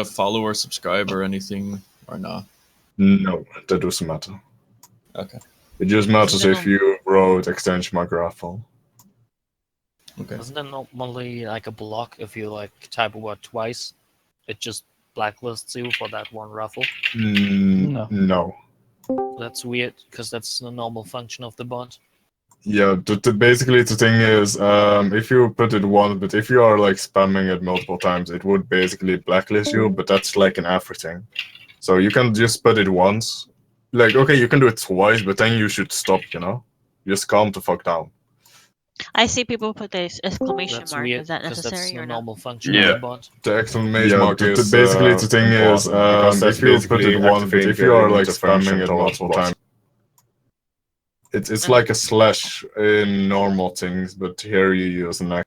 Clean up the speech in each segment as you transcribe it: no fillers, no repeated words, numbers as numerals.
follow or subscribe or anything, or not? No, that doesn't matter. Okay. It just matters if you wrote extension my graphful. Okay. Isn't there normally like a block if you like type a word twice? It just blacklists you for that one raffle? No. That's weird, because that's the normal function of the bot. Yeah, basically the thing is, if you put it once, but if you are like spamming it multiple times, it would basically blacklist you, but that's like an everything. So you can just put it once. Like, okay, you can do it twice, but then you should stop, you know? Just calm the fuck down. I see people put this exclamation That's mark. weird, Is that because necessary that's the or not? normal function of the bot. The exclamation mark is basically the thing is, if you put it once, but if you are like spamming it multiple times, it's like a slash in normal things, but here you use an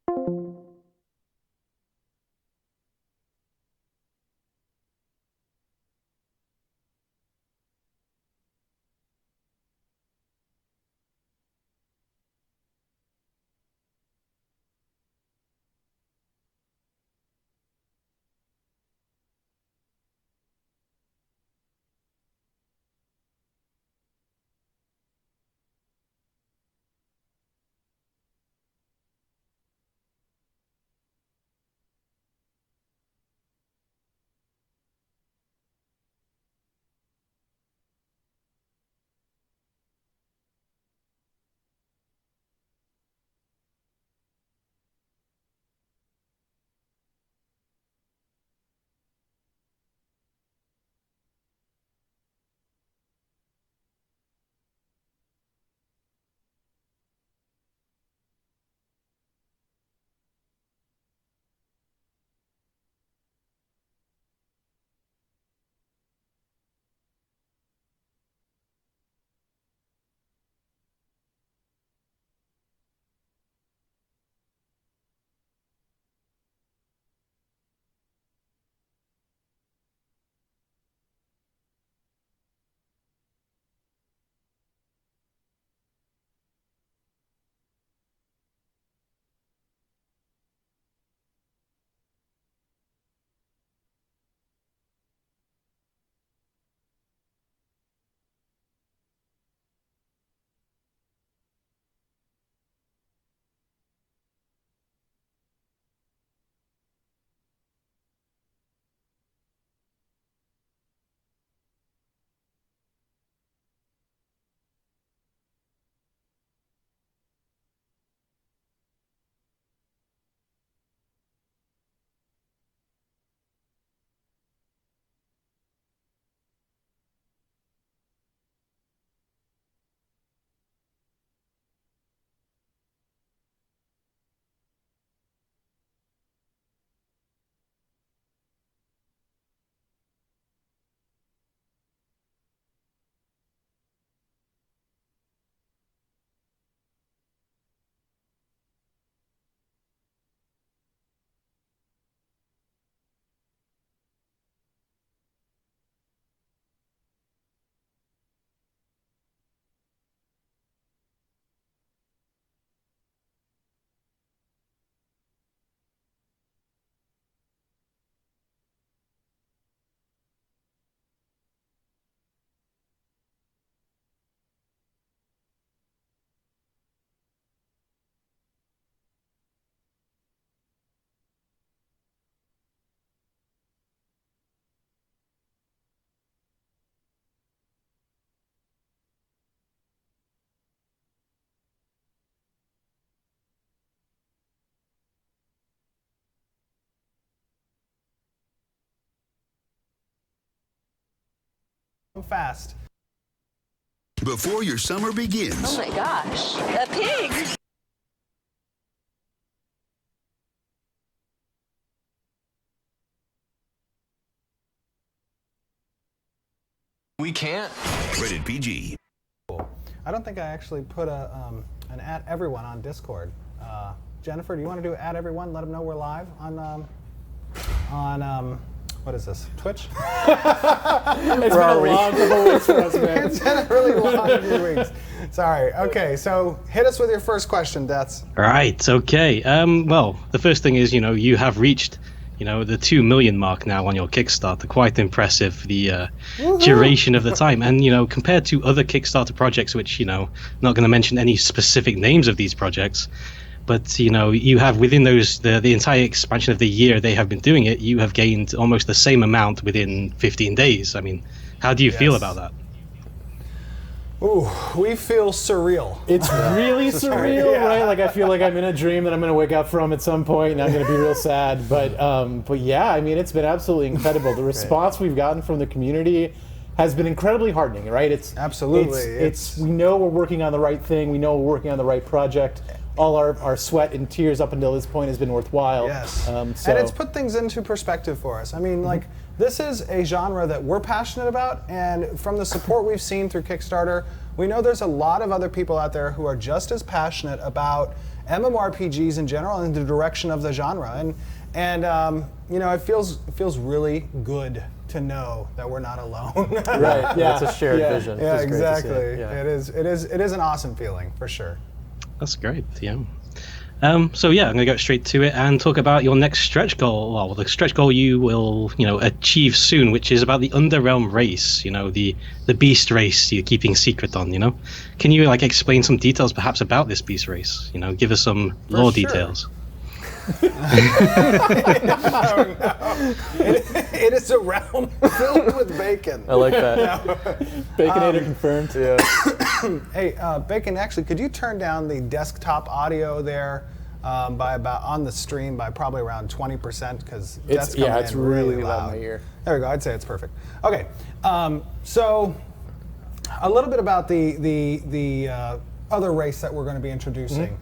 fast. Before your summer begins. Oh my gosh, a pig! We can't. Rated PG. I don't think I actually put an at everyone on Discord. Jennifer, do you want to do at everyone? Let them know we're live on what is this? Twitch? It's been a long couple weeks for us, man. It's been a really long few weeks. Sorry. Okay, so hit us with your first question, Deaths. Right. Okay. Well, the first thing is, you have reached You know, the 2 million mark now on your Kickstarter, quite impressive. The duration of the time, and you know, compared to other Kickstarter projects, which you know, not going to mention any specific names of these projects, but you know, you have within those the entire expansion of the year they have been doing it, you have gained almost the same amount within 15 days. I mean, how do you feel about that? Ooh, we feel surreal. It's really surreal, right? Like I feel like I'm in a dream that I'm going to wake up from at some point, and I'm going to be real sad. But yeah, I mean, it's been absolutely incredible. The response we've gotten from the community has been incredibly heartening, right? It's absolutely. It's we know we're working on the right thing. We know we're working on the right project. All our sweat and tears up until this point has been worthwhile. Yes. And it's put things into perspective for us. I mean, like, this is a genre that we're passionate about, and from the support we've seen through Kickstarter, we know there's a lot of other people out there who are just as passionate about MMORPGs in general and the direction of the genre. And you know, it feels really good to know that we're not alone. Right. Yeah. It's a shared vision. Yeah, exactly. Yeah. It is an awesome feeling for sure. That's great. Yeah. So yeah, I'm gonna go straight to it and talk about your next stretch goal. Well, the stretch goal you will, you know, achieve soon, which is about the Underrealm race. You know, the beast race you're keeping secret on. You know, can you like explain some details perhaps about this beast race? You know, give us some lore details. It is a realm filled with bacon. I like that. Baconator confirmed. Yeah. Hey, Bacon, actually, could you turn down the desktop audio there by about on the stream by probably around 20%, because that's coming in really loud. In my ear. There we go. I'd say it's perfect. Okay, so a little bit about the other race that we're going to be introducing.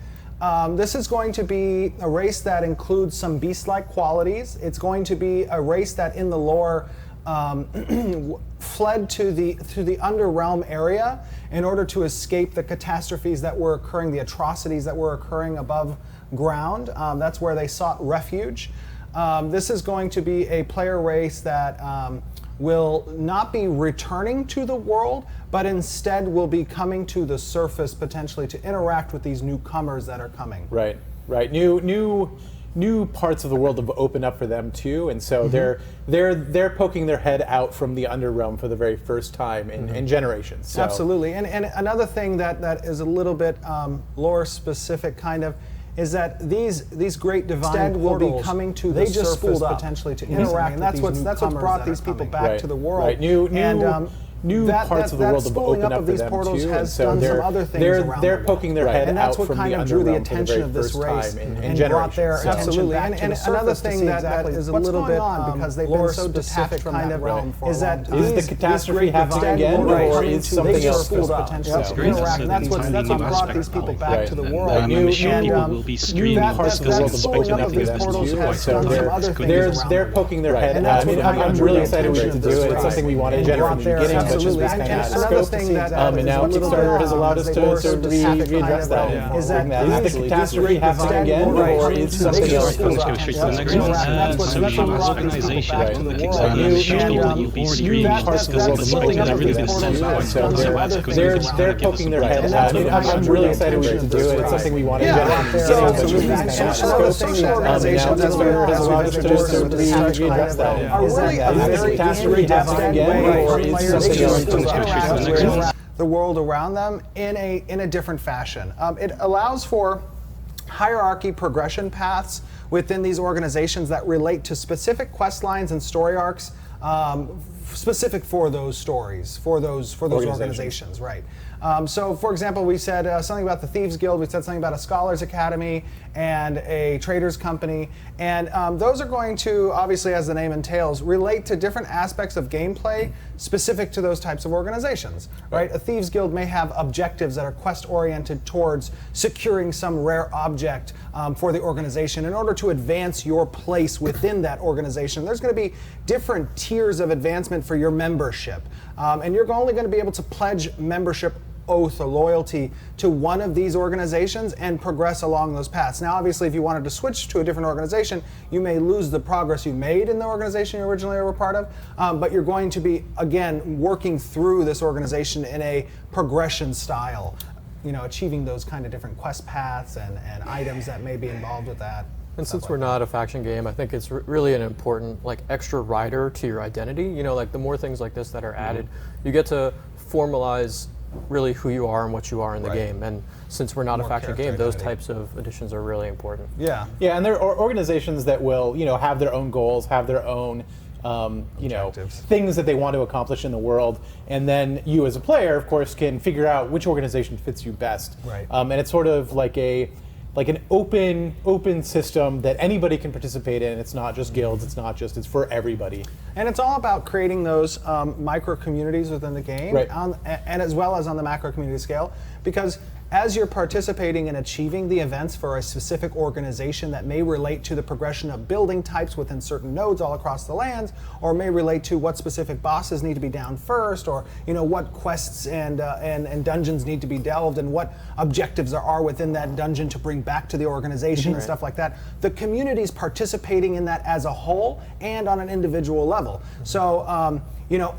This is going to be a race that includes some beast-like qualities. It's going to be a race that, in the lore, fled to the Underrealm area in order to escape the catastrophes that were occurring, the atrocities that were occurring above ground. That's where they sought refuge. This is going to be a player race that will not be returning to the world, but instead will be coming to the surface potentially to interact with these newcomers that are coming. Right, right. New parts of the world have opened up for them too, and so they're poking their head out from the Underrealm for the very first time in generations. So. Absolutely, and another thing that is a little bit lore specific, kind of, is that these great divine will be coming to the surface potentially to interact. And that's what's brought these people back to the world. Right. New parts of the world have opened up for them too, and so they're poking their head out from the Underrealm for the very first time in generations. Absolutely, and another thing that is a little bit because they've been so detached from that realm is that is the catastrophe happening again, or is something else potential to interact? And that's what brought these people back to the world. New parts of the world have opened up for them too, so they're poking their head out. I'm really excited to do it. It's something we wanted from the beginning. Absolutely. And another thing and now Kickstarter has allowed us to readdress that. Is the catastrophe happening again, or is something else? That's what's brought these people back to the world. You'll be streaming they're poking their head out. I'm really excited to do it. It's something we wanted Another thing that organizations has allowed us to readdress that. Are really a very catastrophe happening again, or is something the world around them in a different fashion. It allows for hierarchy progression paths within these organizations that relate to specific quest lines and story arcs specific for those stories, for those organizations, right? So, for example, we said something about the Thieves Guild, we said something about a Scholars Academy and a Traders Company, and those are going to, obviously, as the name entails, relate to different aspects of gameplay specific to those types of organizations, right? A Thieves Guild may have objectives that are quest-oriented towards securing some rare object for the organization in order to advance your place within that organization. There's going to be different tiers of advancement for your membership, and you're only going to be able to pledge membership oath or loyalty to one of these organizations and progress along those paths. Now, obviously, if you wanted to switch to a different organization, you may lose the progress you made in the organization you originally were part of, but you're going to be, again, working through this organization in a progression style, you know, achieving those kind of different quest paths and items that may be involved with that. And since we're not a faction game, I think it's really an important like extra rider to your identity. You know, like the more things like this that are added, you get to formalize really who you are and what you are in the game. And since we're not a faction game, those types of additions are really important. Yeah, and there are organizations that will, have their own goals, have their own, things that they want to accomplish in the world, and then you as a player, of course, can figure out which organization fits you best. Right. And it's sort of like an open system that anybody can participate in. It's not just guilds. It's for everybody. And it's all about creating those micro communities within the game, and as well as on the macro community scale, because as you're participating in achieving the events for a specific organization that may relate to the progression of building types within certain nodes all across the lands, or may relate to what specific bosses need to be down first, or what quests and dungeons need to be delved, and what objectives there are within that dungeon to bring back to the organization and stuff like that. The community's participating in that as a whole and on an individual level. So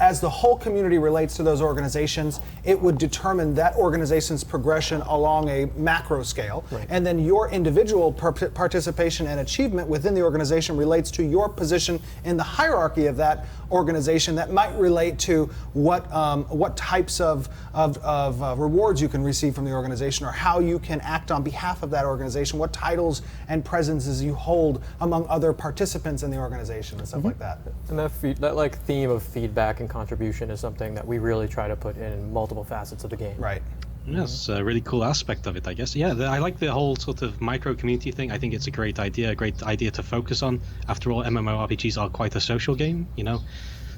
as the whole community relates to those organizations, it would determine that organization's progression along a macro scale. And then your individual participation and achievement within the organization relates to your position in the hierarchy of that organization that might relate to what types of rewards you can receive from the organization, or how you can act on behalf of that organization, what titles and presences you hold among other participants in the organization and stuff like that. And that like theme of feedback and contribution is something that we really try to put in multiple facets of the game. Right. Yes, a really cool aspect of it, I guess. Yeah, I like the whole sort of micro community thing. I think it's a great idea to focus on. After all, MMORPGs are quite a social game,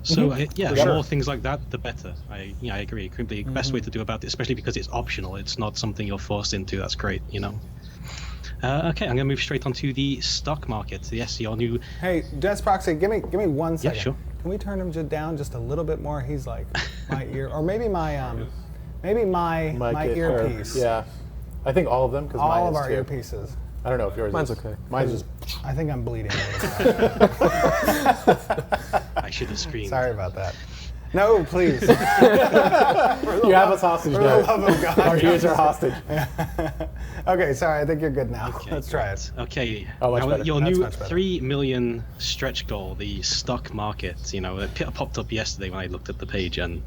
So the more things like that, the better. I agree. It could be the best way to do about it, especially because it's optional. It's not something you're forced into. That's great, Okay, I'm gonna move straight onto the stock market. Yes, your new. Hey, Dense Proxy, give me 1 second. Yeah, sure. Can we turn him down just a little bit more? He's like my ear, or maybe my earpiece. Yeah, I think all of them, because all of our earpieces. I don't know if yours Mine's is. okay. Mine's just. I think I'm bleeding. I should have screamed. Sorry about that. No, please. You have us hostage now. For the love of God. Our ears are hostage. Okay, sorry. I think you're good now. Okay, Let's try it. Okay. Much better. Your That's new much better. 3 million stretch goal, the stock market. It popped up yesterday when I looked at the page, and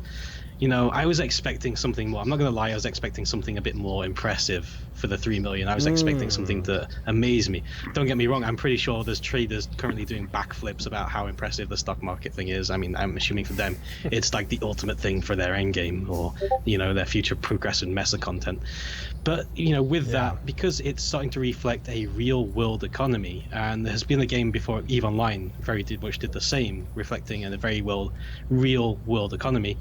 I was expecting something more. I'm not going to lie, I was expecting something a bit more impressive for the 3 million. I was expecting something to amaze me. Don't get me wrong, I'm pretty sure there's traders currently doing backflips about how impressive the stock market thing is. I mean, I'm assuming for them, it's like the ultimate thing for their end game, or, their future progressive mesa content. But, with that, because it's starting to reflect a real world economy, and there has been a game before, EVE Online, which did the same, reflecting a very real world economy.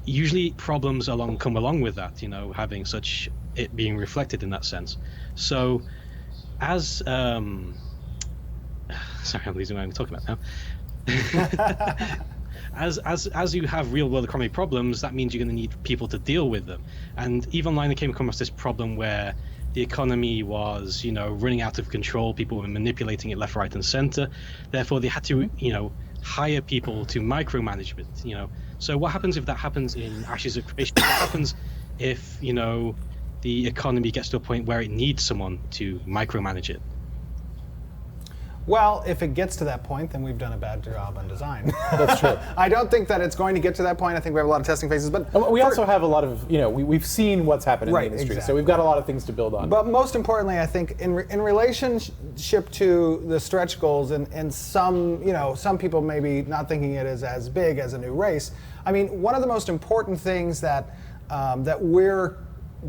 Usually problems come along with that, having it being reflected in that sense. So, as sorry, I'm losing what I'm talking about now. as you have real world economy problems, that means you're going to need people to deal with them. And EVE Online came across this problem where the economy was, running out of control. People were manipulating it left, right, and center. Therefore, they had to, hire people to micromanagement. So what happens if that happens in Ashes of Creation? What happens if, the economy gets to a point where it needs someone to micromanage it? Well, if it gets to that point, then we've done a bad job on design. That's true. I don't think that it's going to get to that point. I think we have a lot of testing phases, but we also have a lot of, we've seen what's happened in the industry, so we've got a lot of things to build on. But most importantly, I think in relationship to the stretch goals, and some, some people maybe not thinking it is as big as a new race. I mean, one of the most important things that that we're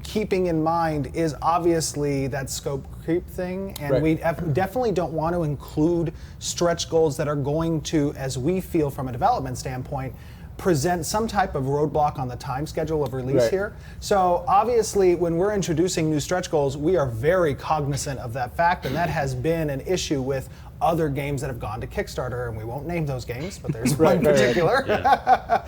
keeping in mind is obviously that scope creep thing, and we definitely don't want to include stretch goals that are going to, as we feel from a development standpoint, present some type of roadblock on the time schedule of release here. So obviously when we're introducing new stretch goals, we are very cognizant of that fact, and that has been an issue with other games that have gone to Kickstarter, and we won't name those games, but there's one in particular.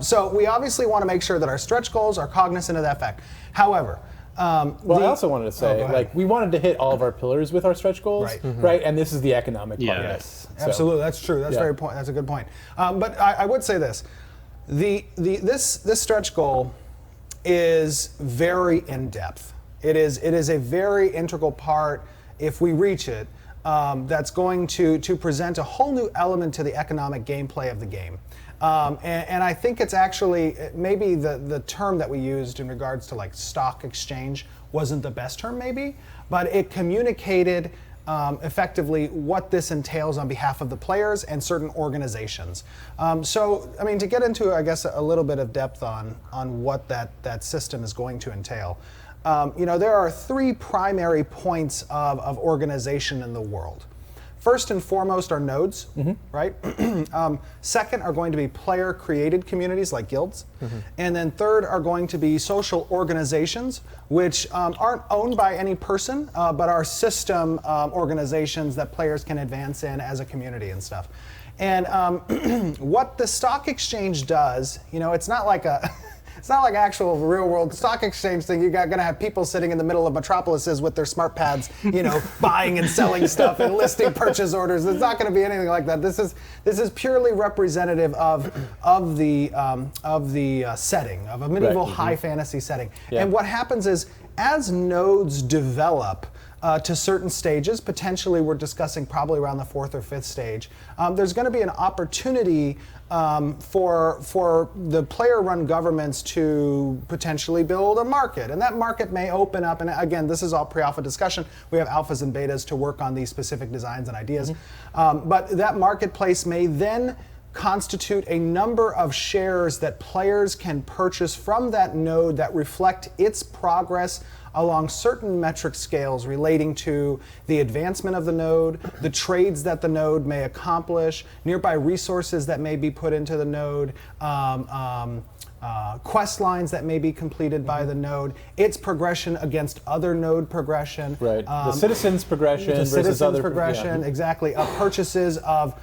So we obviously want to make sure that our stretch goals are cognizant of that fact. However, I also wanted to say, we wanted to hit all of our pillars with our stretch goals, right? And this is the economic part of it. Yes, absolutely, that's true. That's that's a good point. But I would say this: this stretch goal is very in depth. It is a very integral part, if we reach it, that's going to present a whole new element to the economic gameplay of the game. And I think it's actually, maybe the term that we used in regards to like stock exchange wasn't the best term maybe, but it communicated effectively what this entails on behalf of the players and certain organizations. So, I mean, to get into, I guess, a little bit of depth on what that system is going to entail, you know, there are 3 primary points of organization in the world. First and foremost are nodes, right? Second are going to be player-created communities like guilds. And then third are going to be social organizations, which aren't owned by any person, but are system organizations that players can advance in as a community and stuff. And what the stock exchange does, you know, it's not like a... It's not like actual real-world stock exchange thing. You're gonna have people sitting in the middle of metropolises with their smart pads, you know, buying and selling stuff and listing purchase orders. It's not gonna be anything like that. This is purely representative of the setting, of a medieval high fantasy setting. Yeah. And what happens is, as nodes develop to certain stages, potentially we're discussing probably around the 4th or 5th stage, there's going to be an opportunity for the player-run governments to potentially build a market, and that market may open up. And again, this is all pre-alpha discussion. We have alphas and betas to work on these specific designs and ideas, but that marketplace may then constitute a number of shares that players can purchase from that node that reflect its progress along certain metric scales relating to the advancement of the node, the trades that the node may accomplish, nearby resources that may be put into the node, quest lines that may be completed by the node, its progression against other node progression. Right. The citizens progression versus citizens other progression, exactly. Purchases of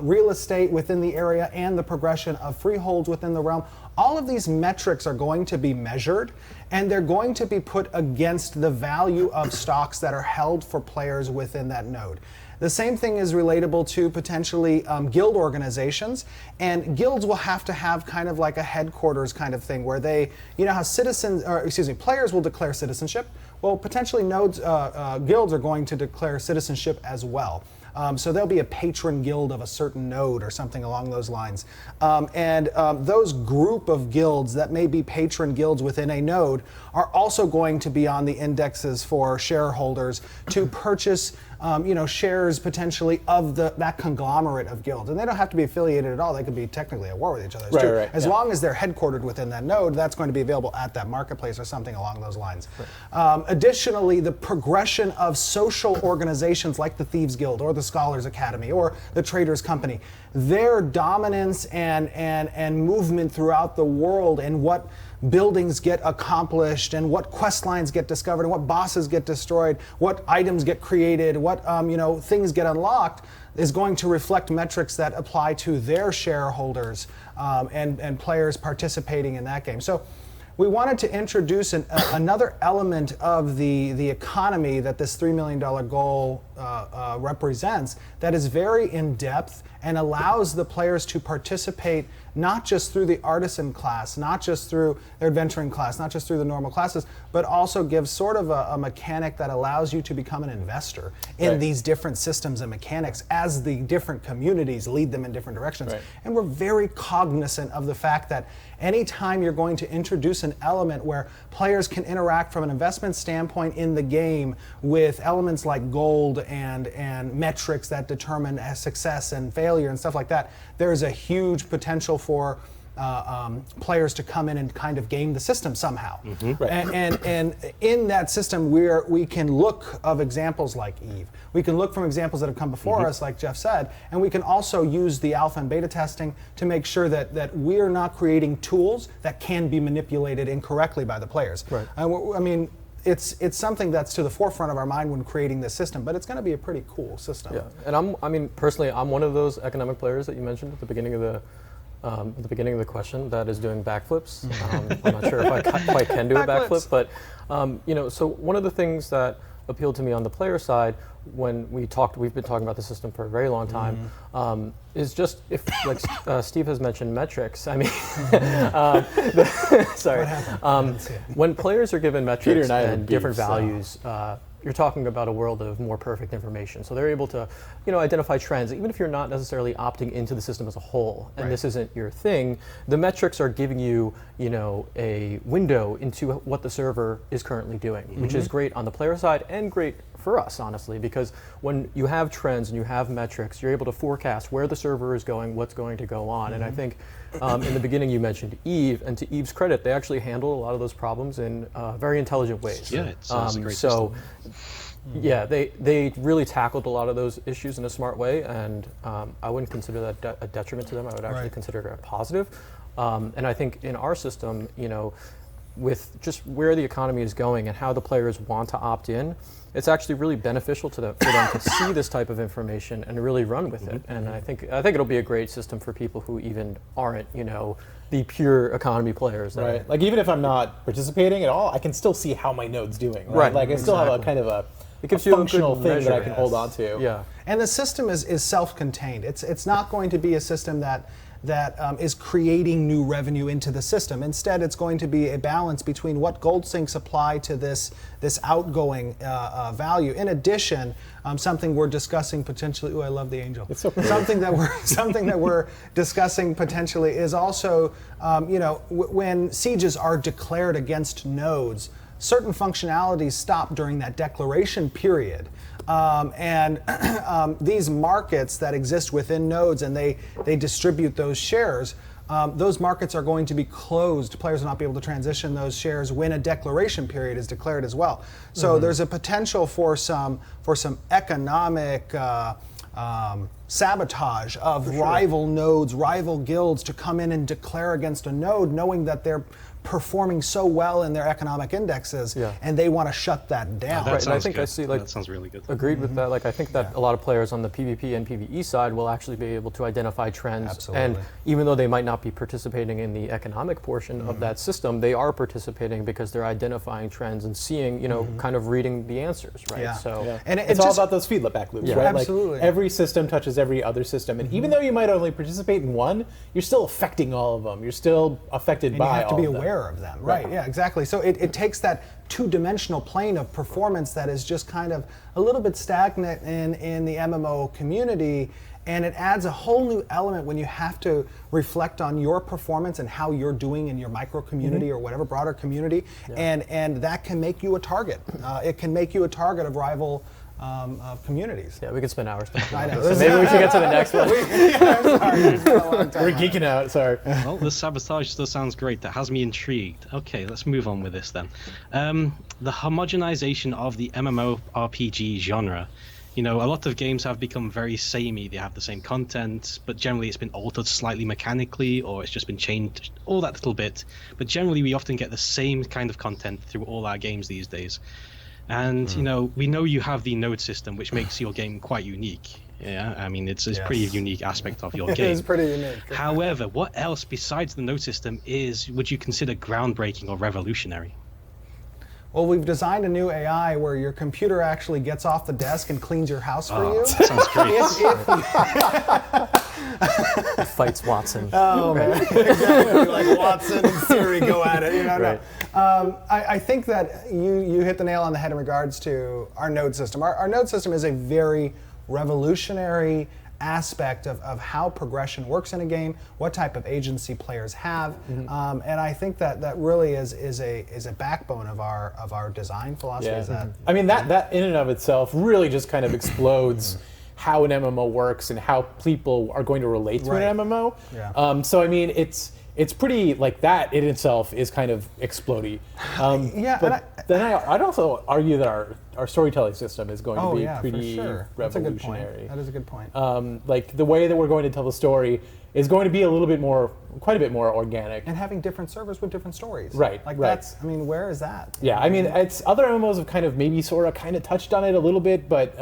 real estate within the area and the progression of freeholds within the realm. All of these metrics are going to be measured, and they're going to be put against the value of stocks that are held for players within that node. The same thing is relatable to potentially guild organizations, and guilds will have to have kind of like a headquarters kind of thing where they, you know how players will declare citizenship. Well, potentially guilds are going to declare citizenship as well. So there'll be a patron guild of a certain node or something along those lines. Those group of guilds that may be patron guilds within a node are also going to be on the indexes for shareholders to purchase shares potentially of that conglomerate of guilds. And they don't have to be affiliated at all. They could be technically at war with each other too. Right, as long as they're headquartered within that node, that's going to be available at that marketplace or something along those lines. Right. Additionally, the progression of social organizations like the Thieves Guild or the Scholars Academy or the Traders Company, their dominance and movement throughout the world and what buildings get accomplished and what quest lines get discovered and what bosses get destroyed, what items get created, what things get unlocked is going to reflect metrics that apply to their shareholders and players participating in that game. So we wanted to introduce another element of the economy that this $3 million goal represents that is very in-depth and allows the players to participate not just through the artisan class, not just through their adventuring class, not just through the normal classes, but also gives sort of a mechanic that allows you to become an investor in these different systems and mechanics as the different communities lead them in different directions. Right. And we're very cognizant of the fact that anytime you're going to introduce an element where players can interact from an investment standpoint in the game with elements like gold and metrics that determine success and failure and stuff like that, there's a huge potential for players to come in and kind of game the system somehow. Right. And in that system, we can look of examples like Eve. We can look from examples that have come before us, like Jeff said, and we can also use the alpha and beta testing to make sure that we're not creating tools that can be manipulated incorrectly by the players. Right. I mean, it's something that's to the forefront of our mind when creating this system, but it's going to be a pretty cool system. Yeah, and personally, I'm one of those economic players that you mentioned at the beginning of the question that is doing backflips. I'm not sure if I quite can do a backflip, but so one of the things that appealed to me on the player side when we've been talking about the system for a very long time, is just if, like Steve has mentioned metrics. I mean, sorry. When players are given metrics and different values, you're talking about a world of more perfect information. So they're able to, identify trends, even if you're not necessarily opting into the system as a whole, and this isn't your thing. The metrics are giving you, a window into what the server is currently doing, which is great on the player side and great for us, honestly, because when you have trends and you have metrics, you're able to forecast where the server is going, what's going to go on. And I think in the beginning you mentioned Eve, and to Eve's credit, they actually handle a lot of those problems in very intelligent ways. Yeah, it's a great system. Yeah, they really tackled a lot of those issues in a smart way, and I wouldn't consider that a detriment to them. I would actually consider it a positive. And I think in our system, with just where the economy is going and how the players want to opt in, it's actually really beneficial to them, for them to see this type of information and really run with it. And I think it'll be a great system for people who even aren't, the pure economy players. Right. Like even if I'm not participating at all, I can still see how my node's doing. Right. Like I still have a kind of a it gives you a functional good thing measure, that I can hold on to. Yeah. And the system is self-contained. It's not going to be a system that is creating new revenue into the system. Instead, it's going to be a balance between what gold sinks apply to this outgoing value. In addition, something we're discussing potentially. Ooh, I love the angel. It's so pretty. Something that we're discussing potentially is also, when sieges are declared against nodes, certain functionalities stop during that declaration period. These markets that exist within nodes, and they distribute those shares, those markets are going to be closed. Players will not be able to transition those shares when a declaration period is declared as well. So there's a potential for some economic sabotage of rival nodes, rival guilds to come in and declare against a node, knowing that they're performing so well in their economic indexes, and they want to shut that down. That And I sounds think good. I see That sounds really good. agreed with that. Like I think that a lot of players on the PvP and PvE side will actually be able to identify trends. Absolutely. And even though they might not be participating in the economic portion of that system, they are participating because they're identifying trends and seeing, kind of reading the answers, right? Yeah. So And it's all about those feedback loops, right? Absolutely. Like every system touches every other system, and even though you might only participate in one, you're still affecting all of them. You're still affected And by you have to all be of them. aware of them, right? Yeah, exactly. So it takes that two-dimensional plane of performance that is just kind of a little bit stagnant in the MMO community, and it adds a whole new element when you have to reflect on your performance and how you're doing in your micro community or whatever broader community, and that can make you a target. It can make you a target of rival communities. yeah, we could spend hours talking I about know. this. So maybe we should get to the next one. We're geeking out. Sorry. Well, the sabotage still sounds great. That has me intrigued. Okay, let's move on with this then. The homogenization of the MMORPG genre. A lot of games have become very samey. They have the same content, but generally it's been altered slightly mechanically, or it's just been changed all that little bit. But generally we often get the same kind of content through all our games these days. And, we know you have the node system, which makes your game quite unique. Yeah, I mean, it's a pretty unique aspect of your game. It's pretty unique. However, what else besides the node system would you consider groundbreaking or revolutionary? Well, we've designed a new AI where your computer actually gets off the desk and cleans your house for you. That sounds great. Fights Watson. Oh, man. Exactly. Like Watson and Siri go at it. Right. I think that you hit the nail on the head in regards to our node system. Our node system is a very revolutionary aspect of how progression works in a game, what type of agency players have, and I think that really is a backbone of our design philosophy. Yeah. Is that I mean, that in and of itself really just kind of explodes how an MMO works and how people are going to relate to an MMO. Yeah. So I mean, it's pretty, like, that in itself is kind of explodey. Yeah, But then I'd also argue that our storytelling system is going to be pretty for sure. That's a good point. revolutionary. That is a good point. Like the way that we're going to tell the story is going to be quite a bit more organic. And having different servers with different stories. Right, Like right. that's, I mean, where is that? Yeah, I mean, it's other MMOs have kind of maybe kind of touched on it a little bit, but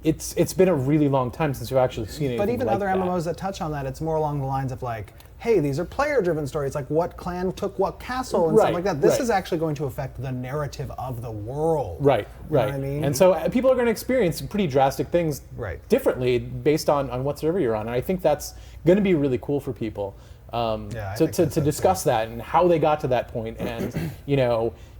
it's been a really long time since we've actually seen anything But even like other that. MMOs that touch on that, it's more along the lines of like, hey, these are player-driven stories, like what clan took what castle and stuff like that. This is actually going to affect the narrative of the world. Right, You know right. what I mean? And so people are going to experience pretty drastic things Right. differently based on what server you're on. And I think that's going to be really cool for people I think to so, discuss that and how they got to that point and,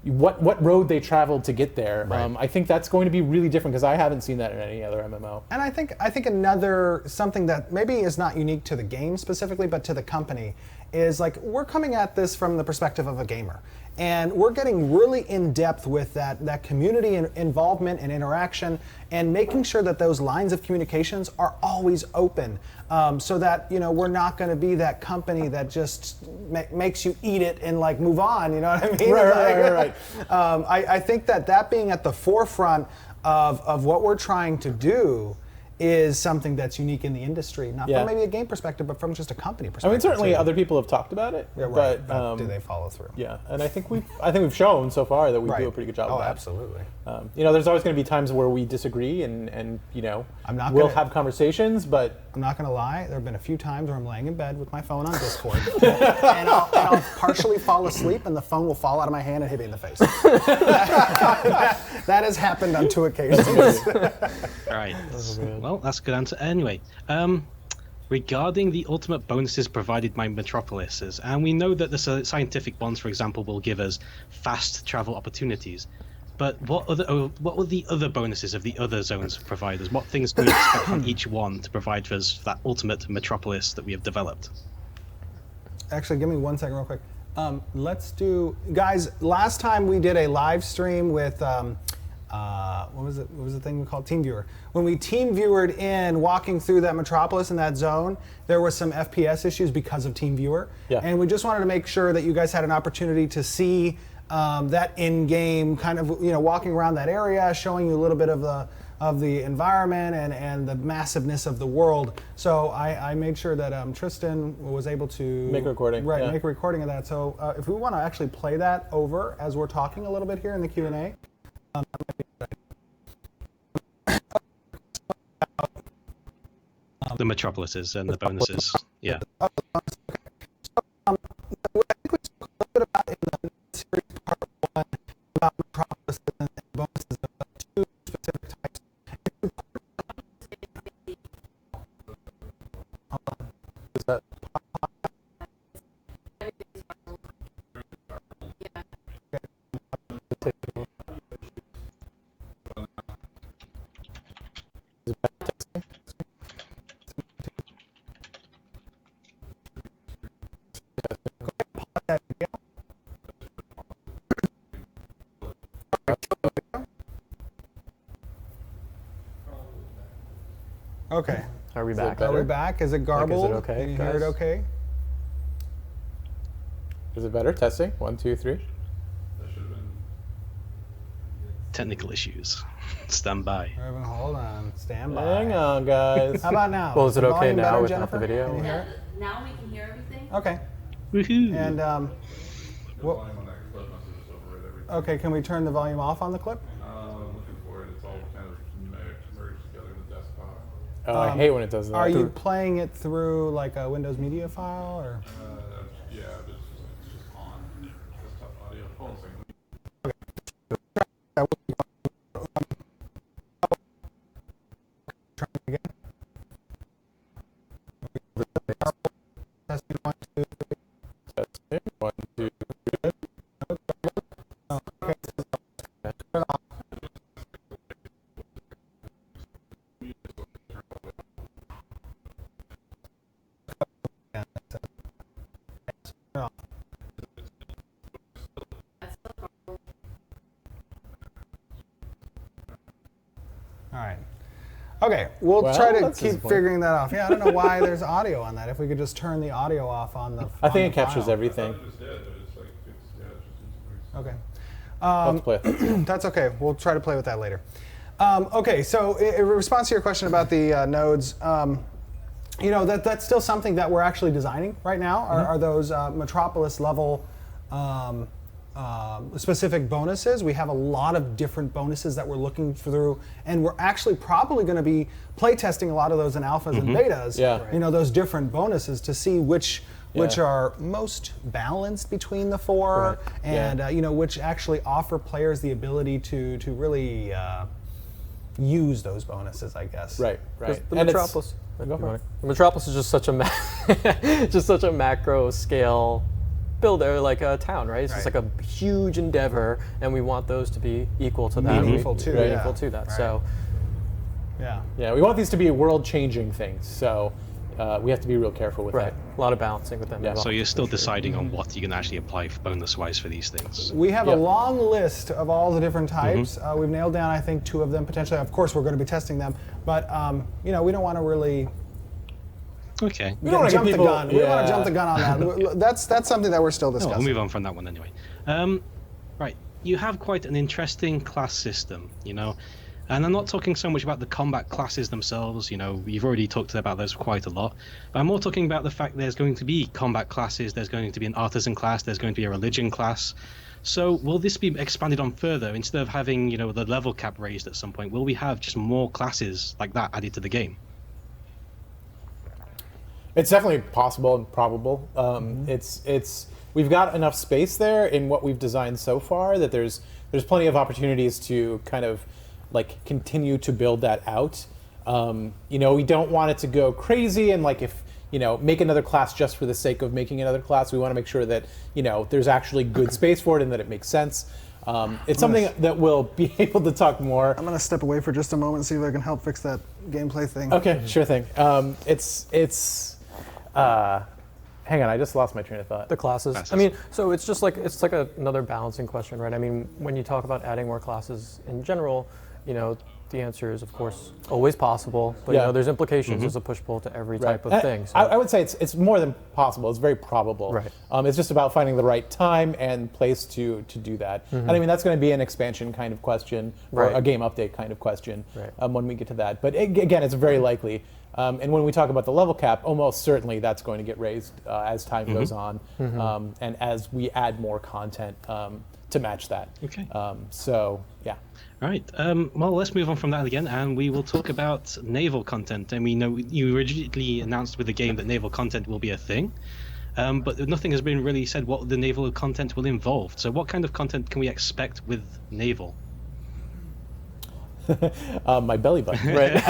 what road they traveled to get there. Right. I think that's going to be really different because I haven't seen that in any other MMO. And I think another something that maybe is not unique to the game specifically, but to the company, is like we're coming at this from the perspective of a gamer. And we're getting really in depth with that community involvement and interaction, and making sure that those lines of communications are always open, so that we're not going to be that company that just makes you eat it and like move on. You know what I mean? Right. I think that being at the forefront of what we're trying to do is something that's unique in the industry, not from maybe a game perspective, but from just a company perspective. I mean, certainly too. other people have talked about it, Yeah, right. but do they follow through? Yeah, and I think we've shown so far that we do a pretty good job. Oh, of that. absolutely. There's always going to be times where we disagree, and we'll have conversations, but I'm not going to lie. There have been a few times where I'm laying in bed with my phone on Discord, and I'll partially fall asleep, and the phone will fall out of my hand and hit me in the face. That has happened on 2 occasions. Right. Well, that's a good answer. Anyway, regarding the ultimate bonuses provided by Metropolises, and we know that the scientific bonds, for example, will give us fast travel opportunities. But what will the other bonuses of the other zones provide us? What things can we expect from each one to provide for us that ultimate Metropolis that we have developed? Actually, give me 1 second real quick. Let's do, guys, last time we did a live stream with, what was the thing we called? TeamViewer. When we TeamViewered in walking through that Metropolis in that zone, there was some FPS issues because of TeamViewer. Yeah. And we just wanted to make sure that you guys had an opportunity to see that in-game kind of, walking around that area, showing you a little bit of the environment and the massiveness of the world. So I made sure that Tristan was able to make a recording. Right, make a recording of that. So if we want to actually play that over as we're talking a little bit here in the Q&A. The Metropolises and the bonuses. Yeah. I think we spoke a little bit about in the series part 1 about Metropolis and bonuses of 2 specific types. Is that okay. Are we back? Are we back? Is it garbled? Is it okay? Can you hear it okay? Is it better? Testing. 1, 2, 3. Technical issues. Stand by. Hold on. Stand by. Hang on, guys. How about now? Well, is it okay Volume now better, without Jennifer? the video? Can you hear it? Now we can hear everything? Okay. Woohoo! And okay, can we turn the volume off on the clip? I'm looking for it. It's all kind of merged together in the desktop. Oh, I hate when it does that. Are you playing it through like a Windows Media file or? Yeah, it's just on desktop audio. Hold on a second. Try it again. Testing 1, 2, 3. Testing 1, 2, 3. Okay. Turn it off. All right. Okay, we'll try to keep figuring that off. Yeah, I don't know why there's audio on that. If we could just turn the audio off on the I think it captures everything. Okay. Let's play it. That's okay. We'll try to play with that later. Okay, so in response to your question about the nodes, that's still something that we're actually designing right now. Are those Metropolis level specific bonuses? We have a lot of different bonuses that we're looking through, and we're actually probably going to be play testing a lot of those in alphas and betas. Yeah. Those different bonuses to see which are most balanced between the 4, and which actually offer players the ability to really use those bonuses, I guess. Right. The Metropolis. The Metropolis is just such a macro scale build a town, right? It's just like a huge endeavor, and we want those to be equal to that. Meaningful too. Meaningful to that. So. Yeah, we want these to be world-changing things, so we have to be real careful with that. A lot of balancing with them. Yeah. So you're still deciding on what you can actually apply bonus-wise for these things. We have a long list of all the different types. We've nailed down, I think, 2 of them potentially. Of course, we're going to be testing them, but we don't want to really. Okay. We don't want to jump the gun. We don't want to jump the gun on that. That's something that we're still discussing. We'll move on from that one anyway. Right, you have quite an interesting class system, and I'm not talking so much about the combat classes themselves, you've already talked about those quite a lot, but I'm more talking about the fact there's going to be combat classes, there's going to be an artisan class, there's going to be a religion class. So will this be expanded on further? Instead of having, the level cap raised at some point, will we have just more classes like that added to the game? It's definitely possible and probable. We've got enough space there in what we've designed so far that there's plenty of opportunities to kind of continue to build that out. We don't want it to go crazy and make another class just for the sake of making another class. We want to make sure that there's actually good space for it and that it makes sense. It's something that we'll be able to talk more. I'm going to step away for just a moment and see if I can help fix that gameplay thing. Okay, sure thing. Hang on, I just lost my train of thought. The classes. I mean, so it's just it's another balancing question, right? I mean, when you talk about adding more classes in general, the answer is, of course, always possible. But there's implications. There's a push-pull to every type of thing. So. I would say it's more than possible. It's very probable. Right. It's just about finding the right time and place to do that. And I mean, that's going to be an expansion kind of question, or a game update kind of question when we get to that. But again, it's very likely. And when we talk about the level cap, almost certainly that's going to get raised as time goes on, and as we add more content to match that. Okay. So, yeah. All right. Well, let's move on from that again, and we will talk about naval content. And we know you originally announced with the game that naval content will be a thing, but nothing has been really said what the naval content will involve. So what kind of content can we expect with naval? My belly button, right?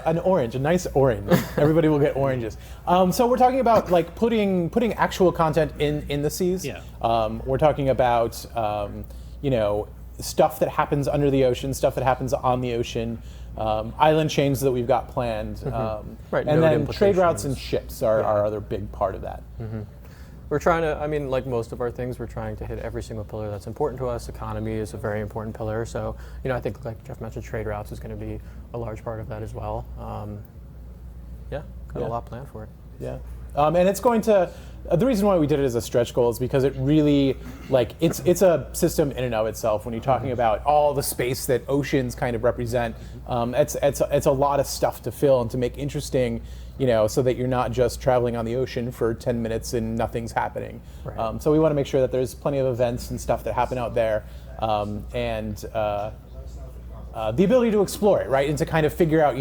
An orange, a nice orange. Everybody will get oranges. So we're talking about putting actual content in the seas. Yeah. We're talking about stuff that happens under the ocean, stuff that happens on the ocean, island chains that we've got planned, and then trade routes and ships are our other big part of that. We're trying to, I mean, like most of our things, we're trying to hit every single pillar that's important to us. Economy is a very important pillar. So, I think like Jeff mentioned, trade routes is going to be a large part of that as well. Got a lot planned for it. Yeah. And it's going to, the reason why we did it as a stretch goal is because it really, it's a system in and of itself. When you're talking about all the space that oceans kind of represent, it's a lot of stuff to fill and to make interesting, so that you're not just traveling on the ocean for 10 minutes and nothing's happening. Right. So we want to make sure that there's plenty of events and stuff that happen out there, and the ability to explore it, right, and to kind of figure out,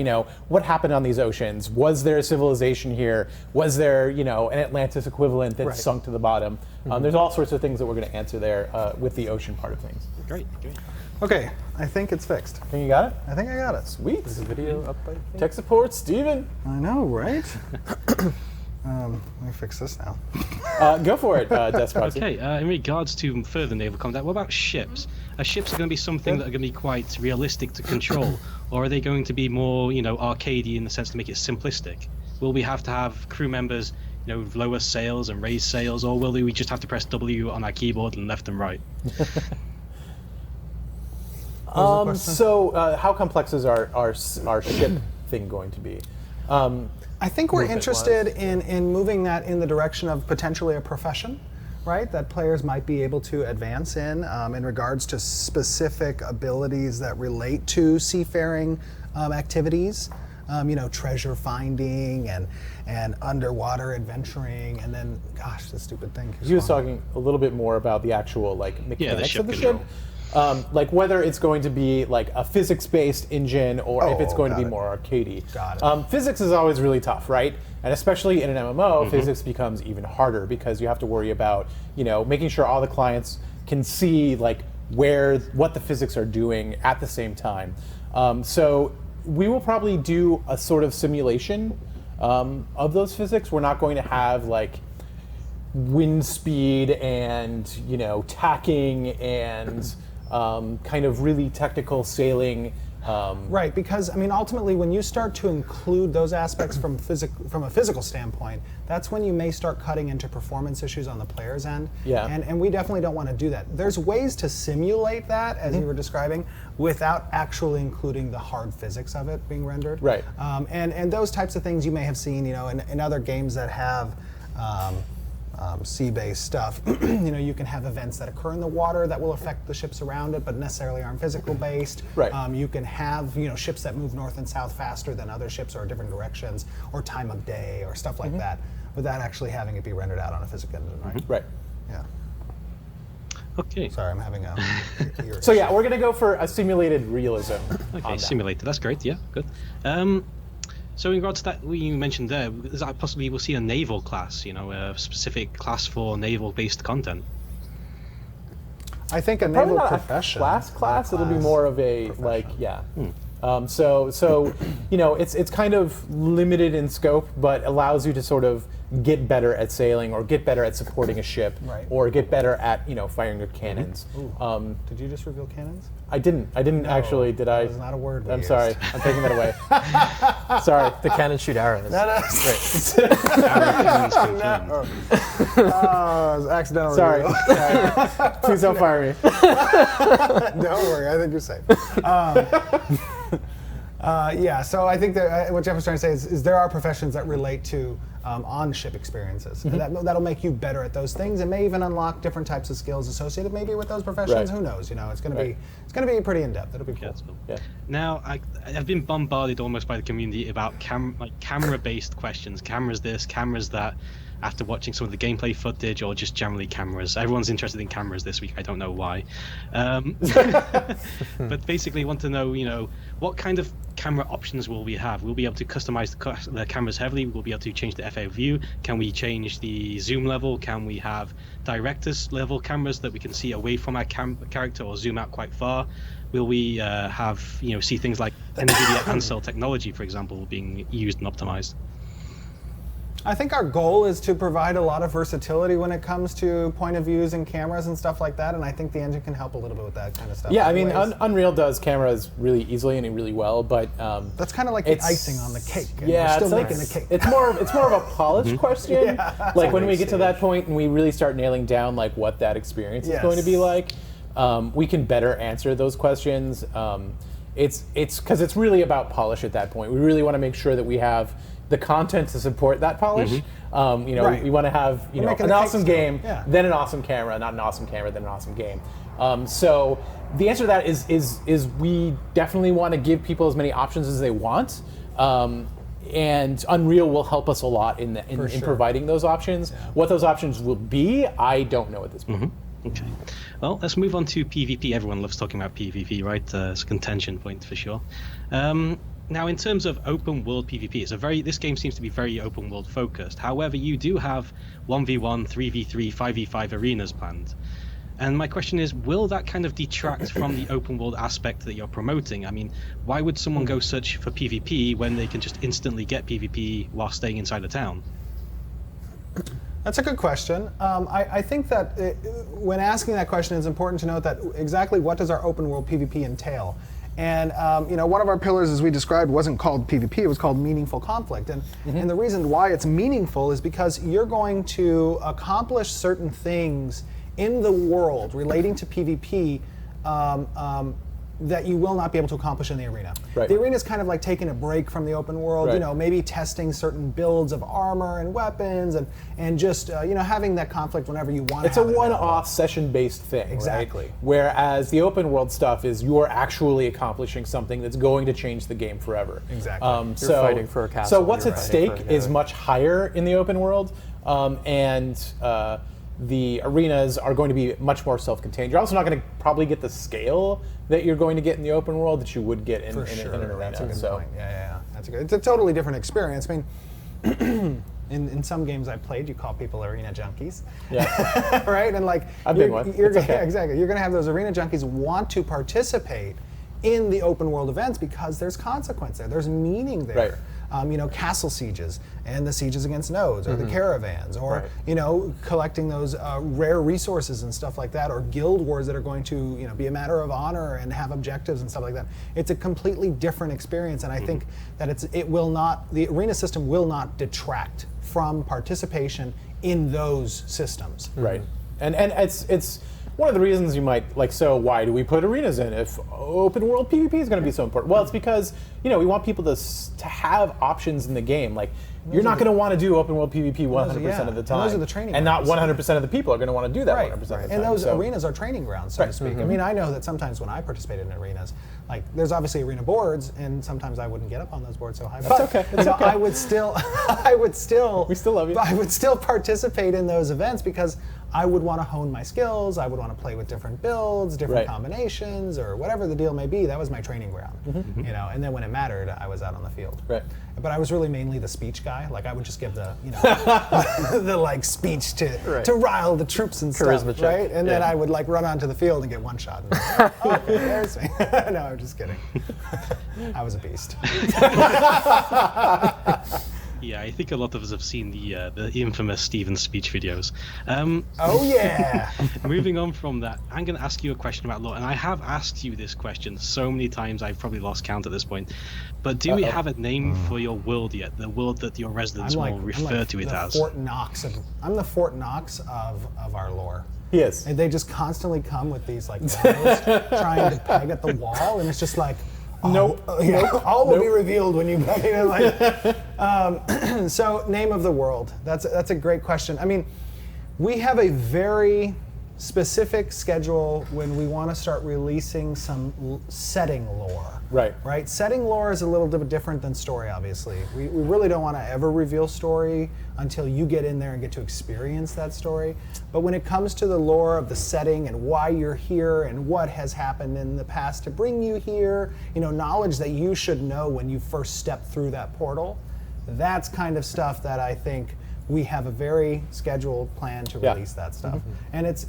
what happened on these oceans. Was there a civilization here? Was there, an Atlantis equivalent that sunk to the bottom? There's all sorts of things that we're going to answer there with the ocean part of things. Great. Okay, I think it's fixed. Think you got it? I think I got it. Sweet. Is the video up, I think? Tech support, Steven. I know, right? Let me fix this now. Go for it, Despotsy. Okay, in regards to further naval combat, what about ships? Are ships going to be something that are going to be quite realistic to control, or are they going to be more, arcadey in the sense to make it simplistic? Will we have to have crew members, lower sails and raise sails, or will we just have to press W on our keyboard and left and right? How complex is our ship thing going to be? I think we're interested in moving that in the direction of potentially a profession, right? That players might be able to advance in regards to specific abilities that relate to seafaring activities. Treasure finding and underwater adventuring, and then, gosh, the stupid thing. He was talking a little bit more about the actual mechanics of the ship. Whether it's going to be a physics-based engine or if it's going to be more arcadey. Got it. Physics is always really tough, right? And especially in an MMO, physics becomes even harder because you have to worry about, making sure all the clients can see what the physics are doing at the same time. So we will probably do a sort of simulation of those physics. We're not going to have wind speed and tacking and kind of really technical sailing. Right, because I mean, ultimately, when you start to include those aspects from a physical standpoint, that's when you may start cutting into performance issues on the player's end. Yeah. And we definitely don't want to do that. There's ways to simulate that, as you were describing, without actually including the hard physics of it being rendered. Right. And those types of things you may have seen, in other games that have. Sea-based stuff. You can have events that occur in the water that will affect the ships around it, but necessarily aren't physical-based. Right. You can have ships that move north and south faster than other ships or different directions, or time of day, or stuff like that, without actually having it be rendered out on a physical engine. Right. Right. Yeah. Okay. Sorry, I'm having a. So yeah, we're gonna go for a simulated realism. Okay, simulated. That's great. Yeah, good. So in regards to that, what you mentioned there, is that possibly we'll see a naval class, a specific class for naval-based content? I think a Probably naval not profession. a class. It'll be more of a So it's kind of limited in scope, but allows you to sort of get better at sailing, or get better at supporting a ship, Right. or get better at firing your cannons. Did you just reveal cannons? I didn't actually. Did I? That was not a word. I'm sorry. I'm taking that away. Sorry. The cannons shoot arrows. No. It was accidental. Sorry. reveal. Please don't fire me. Don't worry, I think you're safe. So I think that what Jeff was trying to say is there are professions that relate to on-ship experiences. And that'll make you better at those things, and may even unlock different types of skills associated maybe with those professions. Right. Who knows? It's going to be pretty in depth. It'll be cool. Yeah. Now, I've been bombarded almost by the community about camera-based questions. Cameras this, cameras that. After watching some of the gameplay footage, or just generally cameras. Everyone's interested in cameras this week. I don't know why. But basically, want to know, what kind of camera options will we have? We'll be able to customize the cameras heavily. We'll be able to change the FA view. Can we change the zoom level? Can we have director's level cameras that we can see away from our character, or zoom out quite far? Will we have, see things like NVIDIA Ansel technology, for example, being used and optimized? I think our goal is to provide a lot of versatility when it comes to point of views and cameras and stuff like that, and I think the engine can help a little bit with that kind of stuff. Yeah, I mean, Unreal does cameras really easily and really well, but that's kind of like the icing on the cake. And yeah, we're still making the cake. It's more of a polish question. Yeah. Like when we get to that point and we really start nailing down like what that experience is going to be like, we can better answer those questions. It's because it's really about polish at that point. We really want to make sure that we have the content to support that polish. Right. We want to have an awesome game, Yeah. then an awesome camera, not an awesome camera, then an awesome game. So the answer to that is we definitely want to give people as many options as they want, and Unreal will help us a lot in providing those options. Yeah. What those options will be, I don't know at this point. Okay. Well, let's move on to PvP. Everyone loves talking about PvP, right? It's a contention point for sure. Now, in terms of open world PvP, this game seems to be very open world focused. However, you do have 1v1, 3v3, 5v5 arenas planned. And my question is, will that kind of detract from the open world aspect that you're promoting? I mean, why would someone go search for PvP when they can just instantly get PvP while staying inside a town? That's a good question. I think that when asking that question, it's important to note that exactly what does our open world PvP entail? And one of our pillars, as we described, wasn't called PvP, it was called meaningful conflict. And the reason why it's meaningful is because you're going to accomplish certain things in the world relating to PvP that you will not be able to accomplish in the arena. Right. The arena is kind of like taking a break from the open world, right. Maybe testing certain builds of armor and weapons, and just having that conflict whenever you want. It's a one-off session-based thing, exactly. Right? Whereas the open world stuff is you're actually accomplishing something that's going to change the game forever. Exactly. You're fighting for a castle. So what's at stake is much higher in the open world, and the arenas are going to be much more self-contained. You're also not going to probably get the scale that you're going to get in the open world that you would get in an arena. That's a good point. Yeah. It's a totally different experience. I mean, in some games I've played, you call people arena junkies. Yeah. Right? And like, I've been one. Yeah, exactly. You're going to have those arena junkies want to participate in the open world events because there's consequence there. There's meaning there. castle sieges and the sieges against nodes, or the caravans, or collecting those rare resources and stuff like that, or guild wars that are going to be a matter of honor and have objectives and stuff like that. It's a completely different experience, and I think that the arena system will not detract from participation in those systems. Right, and it's one of the reasons you might so why do we put arenas in if open world PvP is going to be so important? Well, it's because we want people to have options in the game. Like, you're not going to want to do open world PvP 100% of the time. And those are the training and grounds. not 100% of the people are going to want to do that 100% of the time. And those arenas are training grounds, so to speak. I mean, I know that sometimes when I participated in arenas, there's obviously arena boards, and sometimes I wouldn't get up on those boards so high. That's okay. It's okay. I would still, we still love you. I would still participate in those events because I would want to hone my skills. I would want to play with different builds, different combinations, or whatever the deal may be. That was my training ground, And then when it mattered, I was out on the field. Right. But I was really mainly the speech guy. I would just give the, the speech to rile the troops and Charisma stuff, check. right? And then I would like run onto the field and get one shot. And okay, there's me. No, I'm just kidding. I was a beast. Yeah, I think a lot of us have seen the infamous Stephen's speech videos. Oh yeah! Moving on from that, I'm going to ask you a question about lore, and I have asked you this question so many times I've probably lost count at this point. But do we have a name for your world yet? The world that your residents will refer to it as? I'm the Fort Knox of our lore. He is. And they just constantly come with these like arrows trying to peg at the wall, and it's just like, nope. All will be revealed when you so name of the world. That's a great question. I mean, we have a very specific schedule when we want to start releasing some setting lore. Right. Setting lore is a little bit different than story, obviously. We really don't want to ever reveal story until you get in there and get to experience that story. But when it comes to the lore of the setting and why you're here and what has happened in the past to bring you here, knowledge that you should know when you first step through that portal, that's kind of stuff that I think we have a very scheduled plan to release that stuff. And it's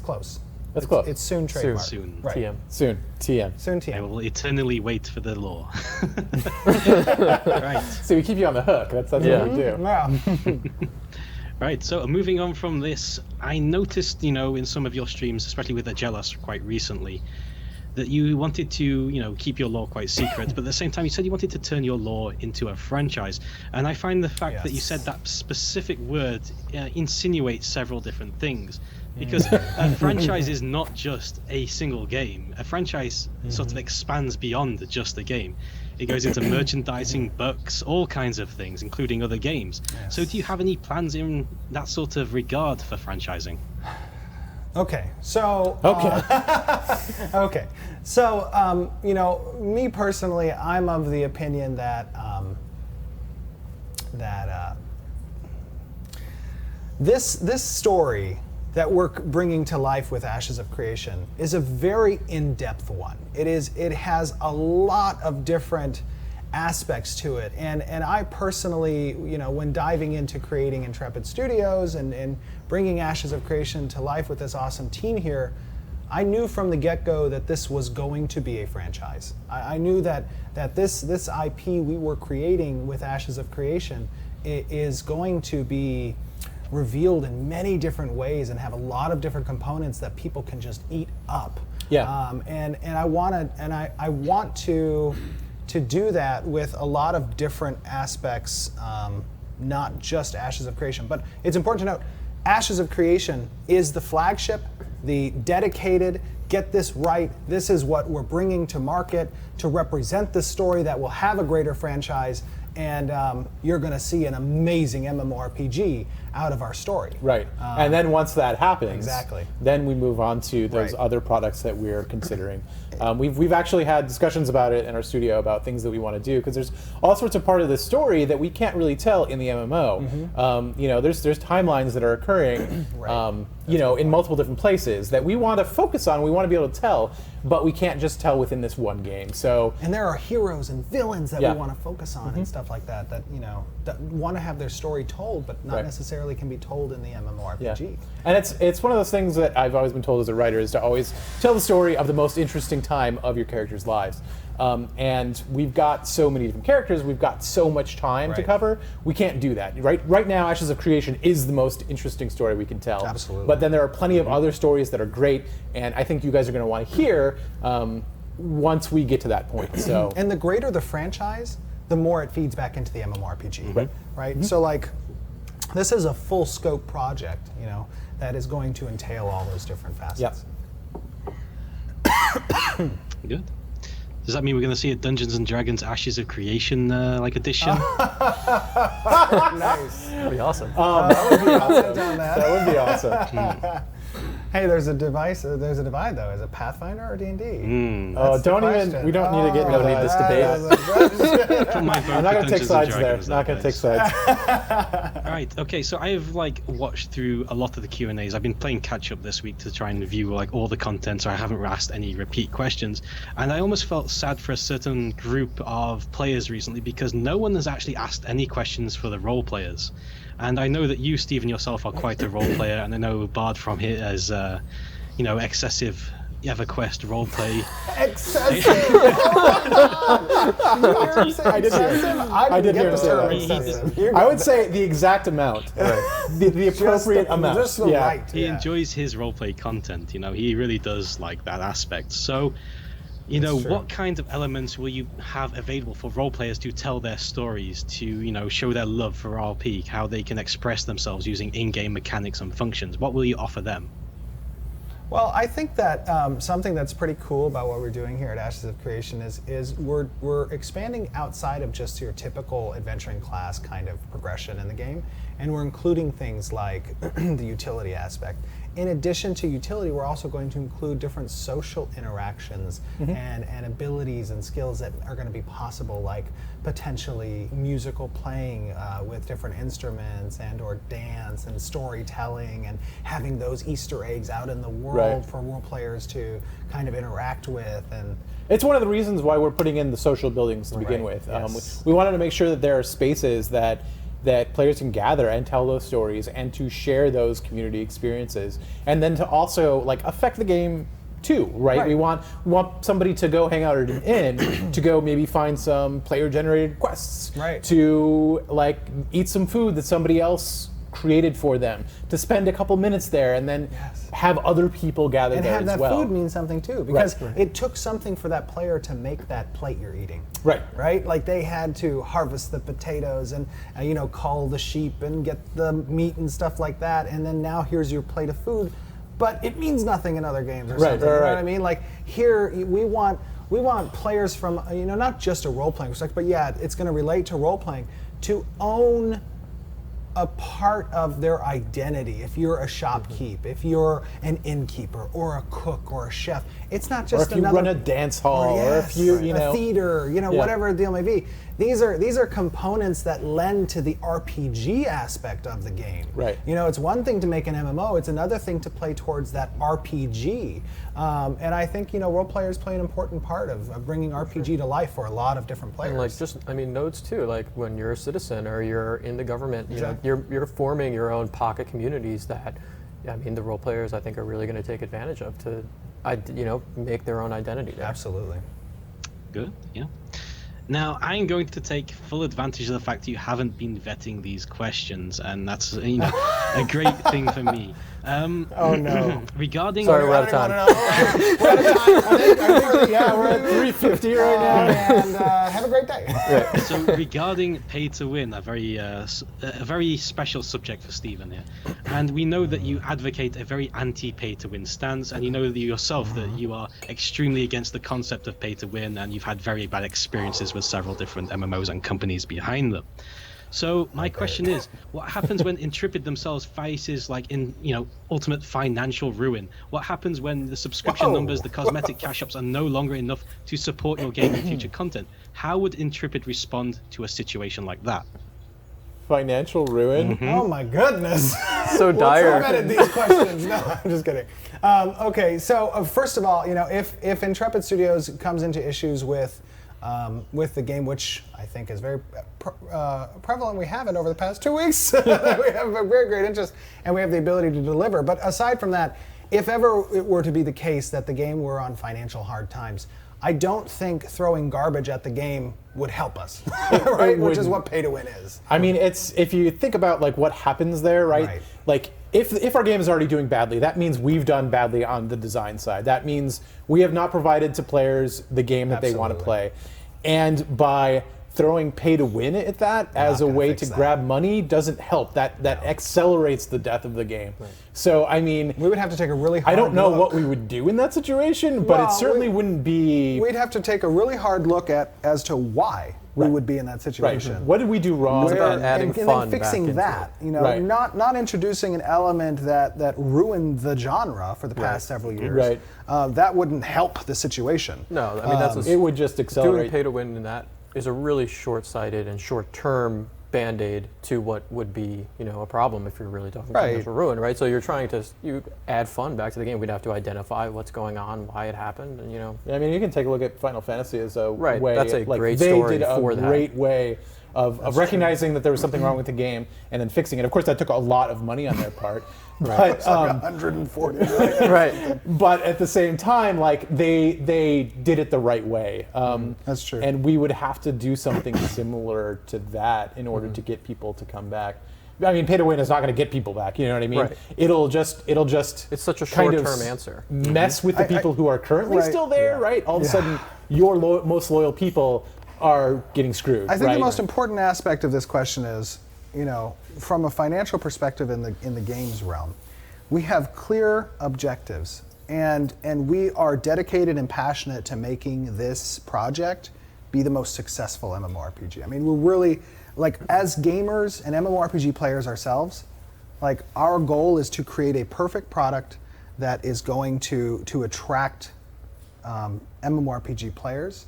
close. That's close. It's soon trademarked. Soon. Right. TM. Soon. TM. Soon TM. I will eternally wait for the lore. Right. So we keep you on the hook. That's what we do. Yeah. Right, so moving on from this, I noticed, in some of your streams, especially with Agellas quite recently, that you wanted to, keep your lore quite secret, but at the same time you said you wanted to turn your lore into a franchise. And I find the fact that you said that specific word insinuates several different things. Because a franchise is not just a single game. A franchise sort of expands beyond just a game. It goes into merchandising, books, all kinds of things, including other games. Yes. So do you have any plans in that sort of regard for franchising? Okay, so me personally, I'm of the opinion that this story that we're bringing to life with Ashes of Creation is a very in-depth one. It has a lot of different aspects to it, and I personally, when diving into creating Intrepid Studios and bringing Ashes of Creation to life with this awesome team here, I knew from the get-go that this was going to be a franchise. I knew that this IP we were creating with Ashes of Creation is going to be revealed in many different ways and have a lot of different components that people can just eat up. Yeah. And I want to do that with a lot of different aspects, not just Ashes of Creation. But it's important to note, Ashes of Creation is the flagship, the dedicated, get this right, this is what we're bringing to market to represent the story that will have a greater franchise, and you're going to see an amazing MMORPG out of our story. Right. And then once that happens, exactly, then we move on to those other products that we're considering. We've actually had discussions about it in our studio about things that we want to do, because there's all sorts of part of the story that we can't really tell in the MMO. There's timelines that are occurring, in multiple different places that we want to focus on. We want to be able to tell, but we can't just tell within this one game. So, and there are heroes and villains that we want to focus on and stuff like that. That that want to have their story told, but not necessarily can be told in the MMORPG. Yeah. And it's one of those things that I've always been told as a writer, is to always tell the story of the most interesting time of your characters' lives. And we've got so many different characters, we've got so much time to cover, we can't do that. Right now, Ashes of Creation is the most interesting story we can tell. Absolutely. But then there are plenty of other stories that are great, and I think you guys are going to want to hear once we get to that point. So, and the greater the franchise, the more it feeds back into the MMORPG. Right? So like, this is a full scope project, you know, that is going to entail all those different facets. Good. Does that mean we're going to see a Dungeons and Dragons Ashes of Creation like edition? Nice. That'd be awesome. That would be awesome. that would be awesome. Hey, there's a divide though. Is it Pathfinder or D&D? Oh, don't even. We don't need to get into this debate. I'm not going to take sides there. Not going to take sides. Right. Okay. So I've like watched through a lot of the Q&As. I've been playing catch up this week to try and review like all the content, so I haven't asked any repeat questions. And I almost felt sad for a certain group of players recently because no one has actually asked any questions for the role players. And I know that you, Stephen, yourself are quite a role player, and I know Bard from here as, you know, excessive EverQuest roleplay. Excessive. I didn't hear him say that. Excessive. I would say the exact amount, the appropriate amount. Just the right. He enjoys his roleplay content. You know, he really does like that aspect. So, you know, what kind of elements will you have available for role players to tell their stories, to, you know, show their love for RP, how they can express themselves using in-game mechanics and functions? What will you offer them? Well, I think that something that's pretty cool about what we're doing here at Ashes of Creation is we're expanding outside of just your typical adventuring class kind of progression in the game, and we're including things like the utility aspect. In addition to utility, we're also going to include different social interactions and abilities and skills that are going to be possible, like potentially musical playing with different instruments or dance and storytelling, and having those Easter eggs out in the world for role players to kind of interact with. And it's one of the reasons why we're putting in the social buildings to begin with. We wanted to make sure that there are spaces that players can gather and tell those stories and to share those community experiences, and then to also like affect the game too, right? We want somebody to go hang out at an inn, to go maybe find some player-generated quests, to like eat some food that somebody else created for them, to spend a couple minutes there, and then have other people gather there as well. And have that food mean something too, because it took something for that player to make that plate you're eating. Right? Like they had to harvest the potatoes and you know, cull the sheep and get the meat and stuff like that, and then now here's your plate of food, but it means nothing in other games or something. You know what I mean? Like here we want players from, you know, not just a role-playing perspective, but yeah, it's going to relate to role-playing, to own a part of their identity. If you're a shopkeep, if you're an innkeeper or a cook or a chef, it's not just or if you run a dance hall, or if you know, a theater, you know, whatever the deal may be. These are components that lend to the RPG aspect of the game. You know, it's one thing to make an MMO, it's another thing to play towards that RPG. And I think, you know, role players play an important part of bringing RPG to life for a lot of different players. And like just, I mean, nodes too, like when you're a citizen or you're in the government, you know, you're forming your own pocket communities that, I mean, the role players I think are really going to take advantage of to, you know, make their own identity there. Absolutely. Good, yeah. Now, I'm going to take full advantage of the fact that you haven't been vetting these questions, and that's, you know, a great thing for me. Oh no! Regarding we're out of time. We're out of time. Yeah, we're at 3:50 right now. And have a great day. So regarding pay to win, a very special subject for Stephen here, and we know that you advocate a very anti-pay to win stance, and you know that yourself that you are extremely against the concept of pay to win, and you've had very bad experiences with several different MMOs and companies behind them. So my question is, what happens when Intrepid themselves faces, like, in, you know, ultimate financial ruin? What happens when the subscription numbers, the cosmetic cash ups are no longer enough to support your game and future content? How would Intrepid respond to a situation like that? Financial ruin? Oh my goodness! So dire. Let's edit these questions. No, I'm just kidding. Okay, so first of all, you know, if Intrepid Studios comes into issues with the game, which I think is very prevalent. We have it over the past 2 weeks. We have a very great interest, and we have the ability to deliver. But aside from that, if ever it were to be the case that the game were on financial hard times, I don't think throwing garbage at the game would help us, right? Which is what pay to win is. I mean, it's if you think about like what happens there, right? Like if our game is already doing badly, that means we've done badly on the design side. That means we have not provided to players the game that they want to play, and by throwing pay to win at that as a way to grab money doesn't help. That accelerates the death of the game. So I mean, we would have to take a really hard I don't know look. what we would do in that situation, but it certainly wouldn't be. We'd have to take a really hard look at as to why we would be in that situation. Right. What did we do wrong? It's about adding and fun then fixing back into that, it. not introducing an element that ruined the genre for the past several years. That wouldn't help the situation. No, I mean that's it would just accelerate. Doing pay to win in that is a really short-sighted and short-term band-aid to what would be, a problem if you're really talking financial ruin, right? So you're trying to add fun back to the game. We'd have to identify what's going on, why it happened, and Yeah, I mean, you can take a look at Final Fantasy as a way. That's a like, great they story did a for that. great way of recognizing that there was something wrong with the game and then fixing it. Of course, that took a lot of money on their part. But, It's like 140 million. Right. But at the same time, like they did it the right way. That's true. And we would have to do something similar to that in order to get people to come back. I mean, pay to win is not going to get people back. You know what I mean? Right. It'll just. It's such a kind of short-term answer. Mess with the people who are currently still there, right? All of a sudden, your most loyal people are getting screwed. I think the most important aspect of this question is, from a financial perspective in the games realm, we have clear objectives, and we are dedicated and passionate to making this project be the most successful MMORPG. I mean, we're really, like, as gamers and MMORPG players ourselves, like, our goal is to create a perfect product that is going to attract MMORPG players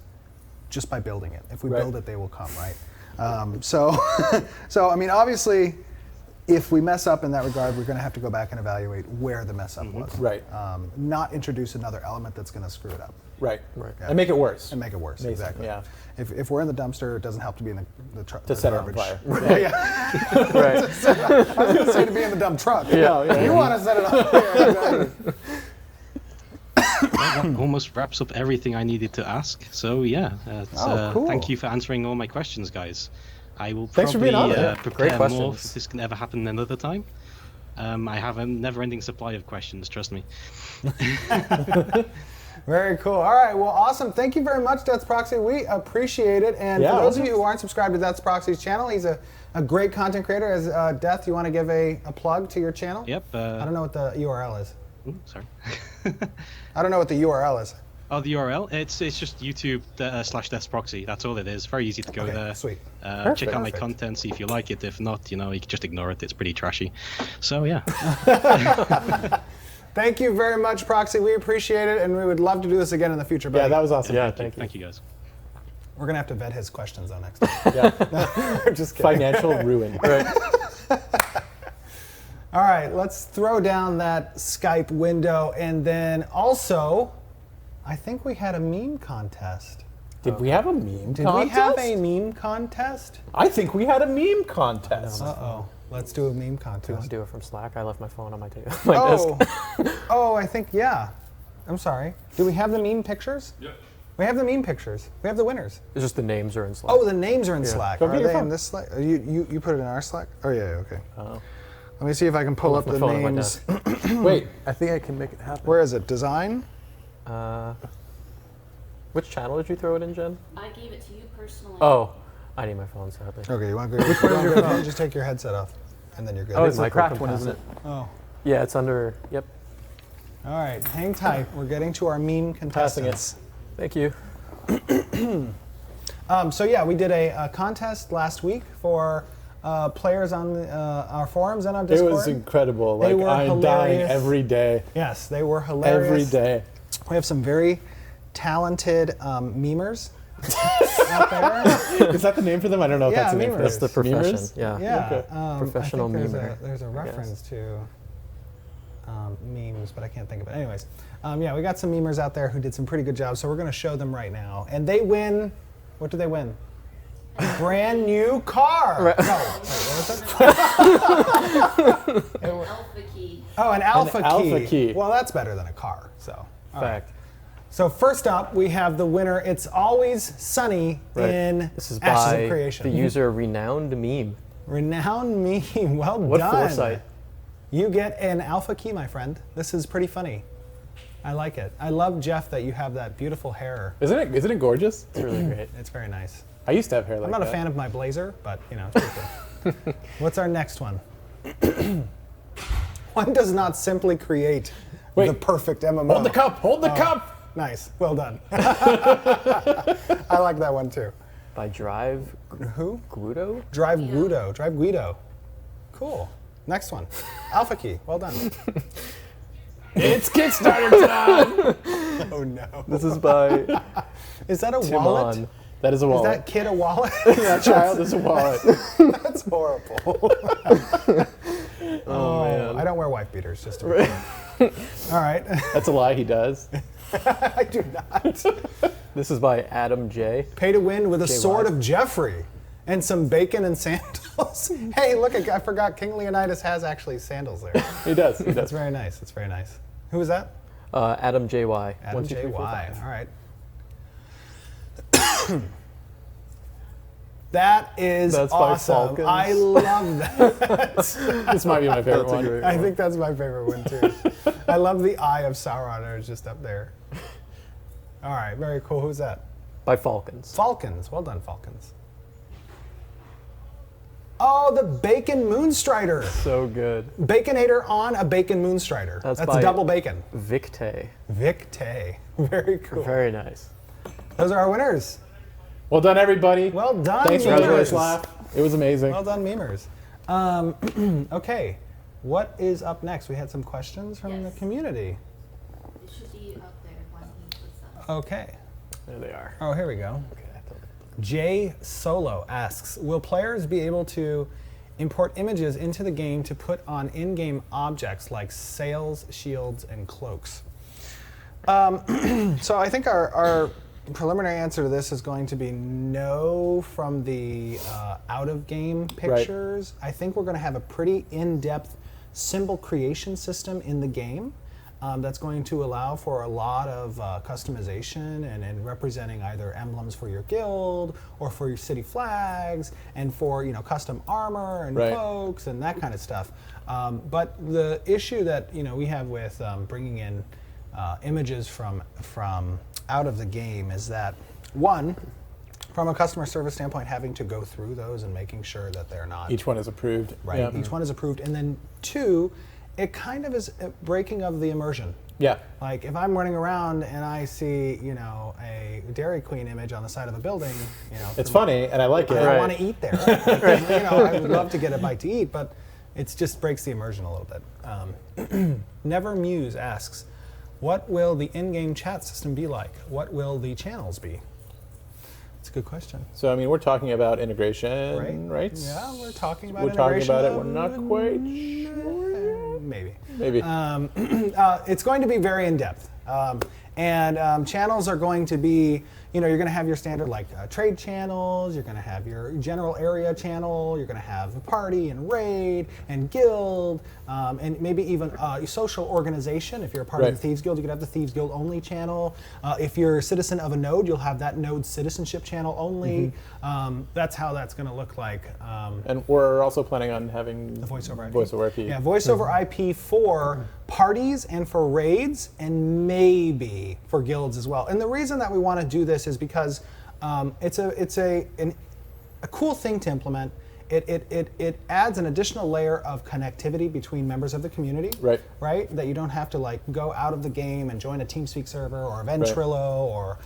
just by building it. If we build it, they will come, right? So I mean, obviously, if we mess up in that regard, we're going to have to go back and evaluate where the mess up was. Right. Not introduce another element that's going to screw it up. Right. Yeah. And make it worse. And make it worse, Basically, exactly. yeah. If we're in the dumpster, it doesn't help to be in the truck. To set it on fire. Yeah. Right. I was going to say to be in the dump truck. Yeah. You want to set it on fire. Exactly. That almost wraps up everything I needed to ask. So yeah, cool. thank you for answering all my questions, guys. I will Thanks for probably being on there. prepare Great more questions. if this can ever happen another time. I have a never-ending supply of questions, trust me. Very cool. All right. Well, awesome. Thank you very much, Death's Proxy. We appreciate it. And for those of you who aren't subscribed to Death's Proxy's channel, he's a great content creator. As Death, you want to give a plug to your channel? Yep. I don't know what the URL is. Ooh, sorry. I don't know what the URL is. Oh, the URL? It's just YouTube /Death's Proxy. That's all it is. Very easy to go there. Sweet. Check out my content, see if you like it. If not, you can just ignore it. It's pretty trashy. So yeah. Thank you very much, Proxy. We appreciate it, and we would love to do this again in the future. Yeah, that was awesome. Yeah, Thank you guys. We're going to have to vet his questions though next time. Yeah. Just kidding. Financial ruin. Right. All right, let's throw down that Skype window, and then also, I think we had a meme contest. Did we have a meme Did contest? we have a meme contest? I think we had a meme contest. Uh-oh. Let's do a meme Do you want contest. to do it from Slack? I left my phone on my desk. Oh, I think, yeah. I'm sorry. Do we have the meme pictures? Yep. We have the meme pictures. We have the winners. It's just the names are in Slack. Oh, the names are in Slack. Go Are get your they in phone. this Slack? You put it in our Slack? Oh, yeah, okay. Oh. Let me see if I can pull up my the phone on my names. Wait, I think I can make it happen. Where is it? Design? Which channel did you throw it in, Jen? I gave it to you personally. Oh, I need my phone, sadly. Okay, you want to go? Which one is your phone? Just take your headset off, and then you're good. Oh, it's the my cracked one, isn't it? Oh. Yeah, it's under. Yep. All right, hang tight. We're getting to our meme Passing it. contestants. Thank you. So yeah, we did a contest last week for players on our forums and on It Discord. was incredible. They Like, were I'm dying hilarious. every day. Yes, they were hilarious. Every day. We have some very talented memers out there. Is that the name for them? I don't know if Yeah, that's the name for them. memers. That's the profession. Memers? Yeah. Yeah, Okay. Professional I think memer. there's a reference to memes, but I can't think of it. Anyways, yeah, we got some memers out there who did some pretty good jobs, so we're going to show them right now. And they win. What do they win? A brand new car. Right. No, wait, what was that? Alpha key. Oh, an alpha key. alpha key. Well, that's better than a car. So. all right. Fact. So first up, we have the winner. It's Always Sunny in This is Ashes by of Creation. the user Renowned Meme. Renowned Meme. Well What done. foresight. You get an alpha key, my friend. This is pretty funny. I like it. I love, Jeff, that you have that beautiful hair. Isn't it gorgeous? It's really great. It's very nice. I used to have hair like that. I'm not a fan of my blazer, but you know, it's pretty cool. What's our next one? One does not simply create the perfect MMO. Hold the cup. Hold the cup. Nice. Well done. I like that one too. By Drive Who? Guido? Drive Guido. Drive Guido. Cool. Next one. Alpha key. Well done. It's Kickstarter time. Oh no. This is by Is that a Timon. wallet? That is a wallet. Is that kid a wallet? That child is a wallet. That's horrible. Oh man. I don't wear wife beaters, just to be clear. All right. That's a lie. He does. I do not. This is by Adam J. Pay to win with a JY. sword of Jeffrey and some bacon and sandals. Hey, look, I forgot King Leonidas has actually sandals there. He does. He That's does. very nice. That's very nice. Who was that? Adam JY. Adam 1, 2, 3, 4, JY. 5. All right. That is That's by awesome. Falcons. I love that. This might be my favorite That's a one. great I one. think that's my favorite one too. I love the eye of Sauron. It's just up there. All right, very cool. Who's that? By Falcons. Falcons. Well done, Falcons. Oh, the Bacon Moonstrider. So good. Baconator on a Bacon Moonstrider. That's That's by- double bacon. Victe. Victe. Very cool. Very nice. Those are our winners. Well done, everybody. Well done, Thanks for memers. having us laugh. It was amazing. Well done, memers. Okay, what is up next? We had some questions from the community. It should be up there when he puts up. Okay. There they are. Oh, here we go. Jay Solo asks, will players be able to import images into the game to put on in-game objects like sails, shields, and cloaks? So I think our preliminary answer to this is going to be no from the out-of-game pictures. I think we're going to have a pretty in-depth symbol creation system in the game. That's going to allow for a lot of customization and representing either emblems for your guild or for your city flags and for custom armor and cloaks and that kind of stuff. But the issue that we have with bringing in images from out of the game is that, one, from a customer service standpoint, having to go through those and making sure that they're not Each one is approved. right. Yeah. Each one is approved, and then two, it kind of is a breaking of the immersion. Yeah. Like if I'm running around and I see, a Dairy Queen image on the side of a building, It's funny, and I like it. I want to eat there. Like, I would love to get a bite to eat, but it just breaks the immersion a little bit. Never Muse asks, what will the in-game chat system be like? What will the channels be? It's a good question. So, I mean, we're talking about integration, right? Yeah, we're talking about We're talking integration about it. of- We're not quite sure. Maybe. Maybe. It's going to be very in-depth. And channels are going to be, you're going to have your standard trade channels, you're going to have your general area channel, you're going to have a party and raid and guild, and maybe even social organization. If you're a part of the Thieves Guild, you could have the Thieves Guild only channel. If you're a citizen of a node, you'll have that node citizenship channel only. That's how that's going to look like. And we're also planning on having the voice over IP. Voice over IP. Yeah, voice over IP for parties and for raids and maybe for guilds as well. And the reason that we want to do this is because it's a cool thing to implement. It adds an additional layer of connectivity between members of the community. Right. That you don't have to go out of the game and join a TeamSpeak server or a Ventrilo or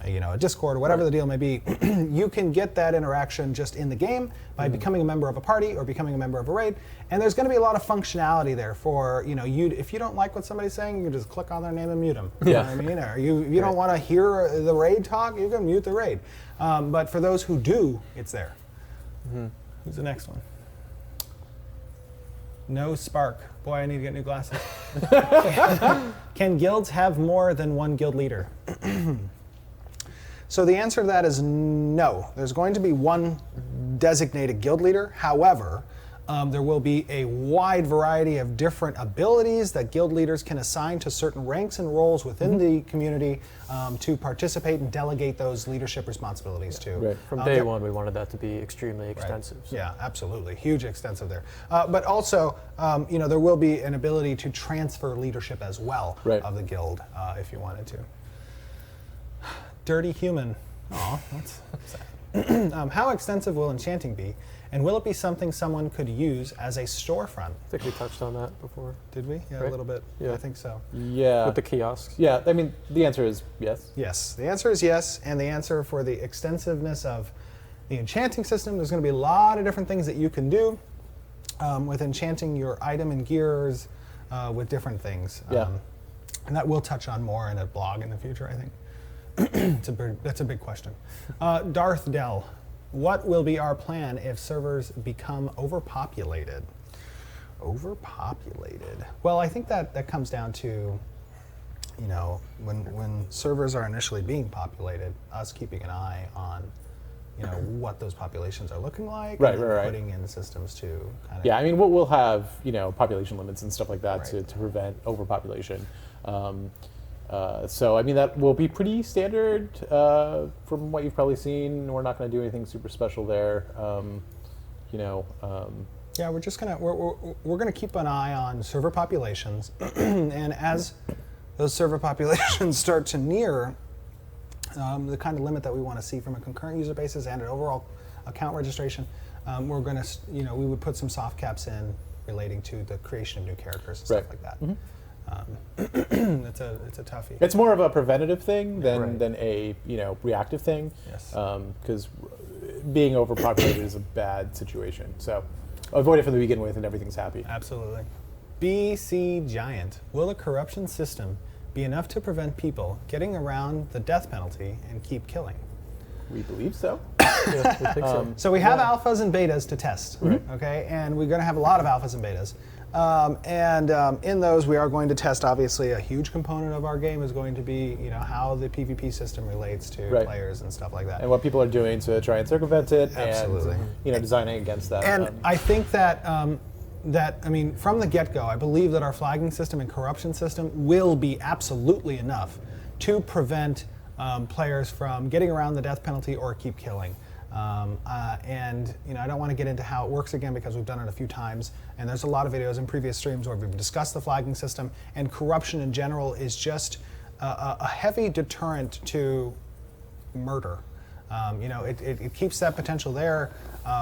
a Discord or whatever the deal may be. You can get that interaction just in the game by becoming a member of a party or becoming a member of a raid. And there's going to be a lot of functionality there for, if you don't like what somebody's saying, you can just click on their name and mute them. You know what I mean? Or you don't want to hear the raid talk, you can mute the raid. But for those who do, it's there. Who's the next one? No Spark. Boy, I need to get new glasses. Can guilds have more than one guild leader? So the answer to that is no. There's going to be one designated guild leader. However, There will be a wide variety of different abilities that guild leaders can assign to certain ranks and roles within the community to participate and delegate those leadership responsibilities to. Right. From day one, we wanted that to be extremely extensive. Right. So. Yeah, absolutely. Huge extensive there. But also, there will be an ability to transfer leadership as well of the guild if you wanted to. Dirty human. Aw, that's sad. How extensive will enchanting be? And will it be something someone could use as a storefront? I think we touched on that before. Did we? Yeah, right? a little bit. Yeah. I think so. Yeah. With the kiosks? Yeah, I mean, the answer is yes. Yes, the answer is yes. And the answer for the extensiveness of the enchanting system, there's going to be a lot of different things that you can do with enchanting your item and gears with different things. Yeah. And that we'll touch on more in a blog in the future, I think. That's a big question. Darth Dell. What will be our plan if servers become overpopulated? Overpopulated. Well, I think that comes down to, when servers are initially being populated, us keeping an eye on, what those populations are looking like, Right. putting in systems to kind of. Yeah, I mean, we'll have population limits and stuff like that to prevent overpopulation. So I mean that will be pretty standard from what you've probably seen. We're not going to do anything super special there. Yeah, we're just gonna we're gonna keep an eye on server populations, and as those server populations start to near the kind of limit that we want to see from a concurrent user basis and an overall account registration, we're gonna we would put some soft caps in relating to the creation of new characters and stuff like that. Mm-hmm. It's a toughie. It's more of a preventative thing than a reactive thing. Yes. Because being overpopulated is a bad situation. So avoid it from the begin with, and everything's happy. Absolutely. BC Giant. Will a corruption system be enough to prevent people getting around the death penalty and keep killing? We believe so. Yeah, we think so. So we have alphas and betas to test, okay? And we're going to have a lot of alphas and betas. In those, we are going to test, obviously, a huge component of our game is going to be, how the PvP system relates to players and stuff like that. And what people are doing to try and circumvent it. Absolutely. And, designing against that. And I think that, from the get-go, I believe that our flagging system and corruption system will be absolutely enough to prevent players from getting around the death penalty or keep killing. I don't want to get into how it works again because we've done it a few times, and there's a lot of videos in previous streams where we've discussed the flagging system, and corruption in general is just a heavy deterrent to murder. It keeps that potential there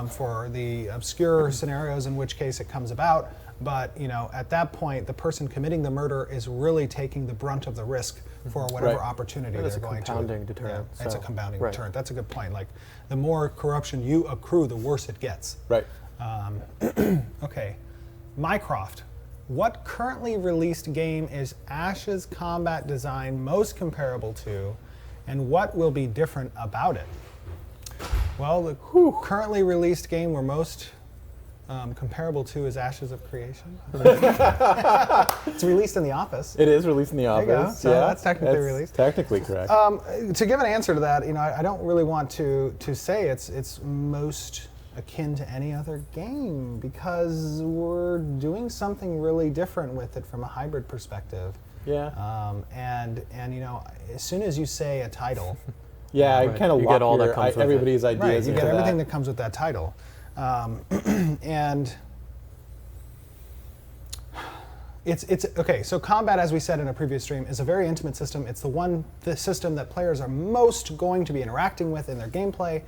for the obscure scenarios in which case it comes about, but at that point the person committing the murder is really taking the brunt of the risk for whatever opportunity they're going to. It's a compounding deterrent. Yeah, it's a compounding deterrent. That's a good point. Like, the more corruption you accrue, the worse it gets. Right. Okay. Mycroft. What currently released game is Ash's combat design most comparable to, and what will be different about it? Well, the currently released game we're most comparable to is Ashes of Creation. It's released in the Office. It is released in the Office. There you go. So that's technically released. Technically correct. To give an answer to that, I don't really want to say it's most akin to any other game because we're doing something really different with it from a hybrid perspective. Yeah. And as soon as you say a title, yeah, I kind of lock get all that comes with everybody's it. ideas. You into get everything that that comes with that title. And it's okay. So combat, as we said in a previous stream, is a very intimate system. It's the system that players are most going to be interacting with in their gameplay,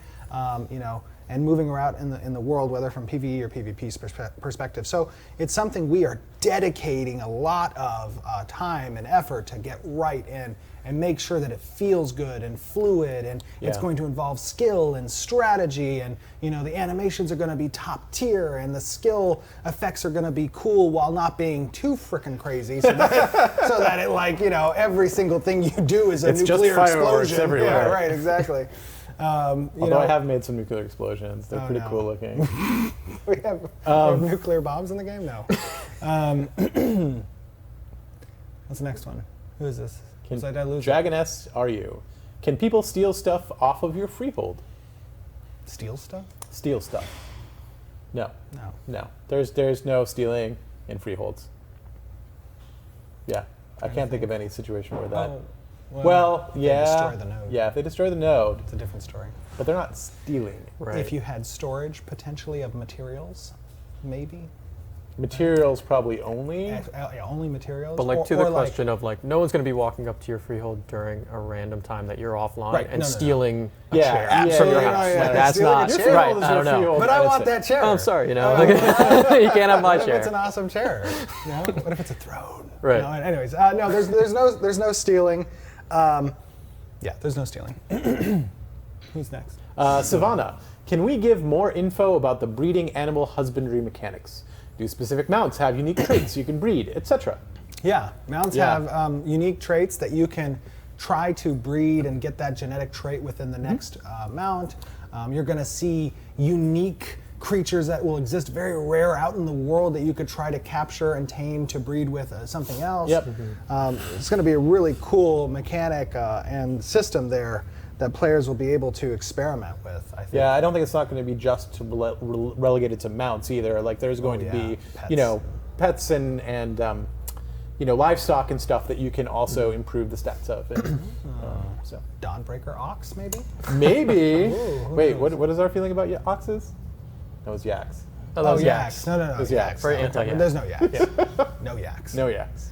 and moving around in the world, whether from PvE or PvP's perspective. So it's something we are dedicating a lot of time and effort to get right in and make sure that it feels good and fluid, and it's going to involve skill and strategy, and the animations are going to be top tier, and the skill effects are going to be cool while not being too freaking crazy, so that it every single thing you do is a nuclear explosion. Everywhere. Yeah, right, exactly. Although I have made some nuclear explosions. They're pretty cool looking. We have nuclear bombs in the game? No. What's the next one? Who is this? Did I lose Dragon S, are you? Can people steal stuff off of your freehold? Steal stuff? Steal stuff. No. No. No. There's no stealing in freeholds. Yeah. I can't think of any situation where that. Oh, well, they yeah. destroy the node. Yeah, if they destroy the node. It's a different story. But they're not stealing. Right. If you had storage potentially of materials, maybe. Materials probably only. Only materials. But like or, to the or question of like, no one's going to be walking up to your freehold during a random time that you're offline Right, and no. stealing a Yeah, chair yeah, from your yeah, house. yeah, Like, yeah. that's Stealing a not chair. right. Freehold is I your don't know. freehold. But I That's want it. that chair. Oh, I'm sorry. You know, Oh, you can't have my What if it's chair. an awesome chair? You know? What if it's a throne? Right. No, anyways, no, there's no stealing. Yeah, there's no stealing. Who's next? Savannah, can we give more info about the breeding animal husbandry mechanics? Do specific mounts have unique traits you can breed, etc.? Yeah, mounts have unique traits that you can try to breed and get that genetic trait within the next mount. You're going to see unique creatures that will exist very rare out in the world that you could try to capture and tame to breed with something else. Yep. It's going to be a really cool mechanic and system there that players will be able to experiment with, I think. Yeah, I don't think it's not going to be just relegated to mounts either. Like there's going to be, Pets. you know, pets and you know, livestock and stuff that you can also improve the stats of. And, so Dawnbreaker ox, maybe? maybe. Ooh, Wait, what is our feeling about oxes? That was yaks. Oh, that was yaks. No. It was yaks. Very No, anti-yak. There's no yaks. No yaks. No yaks.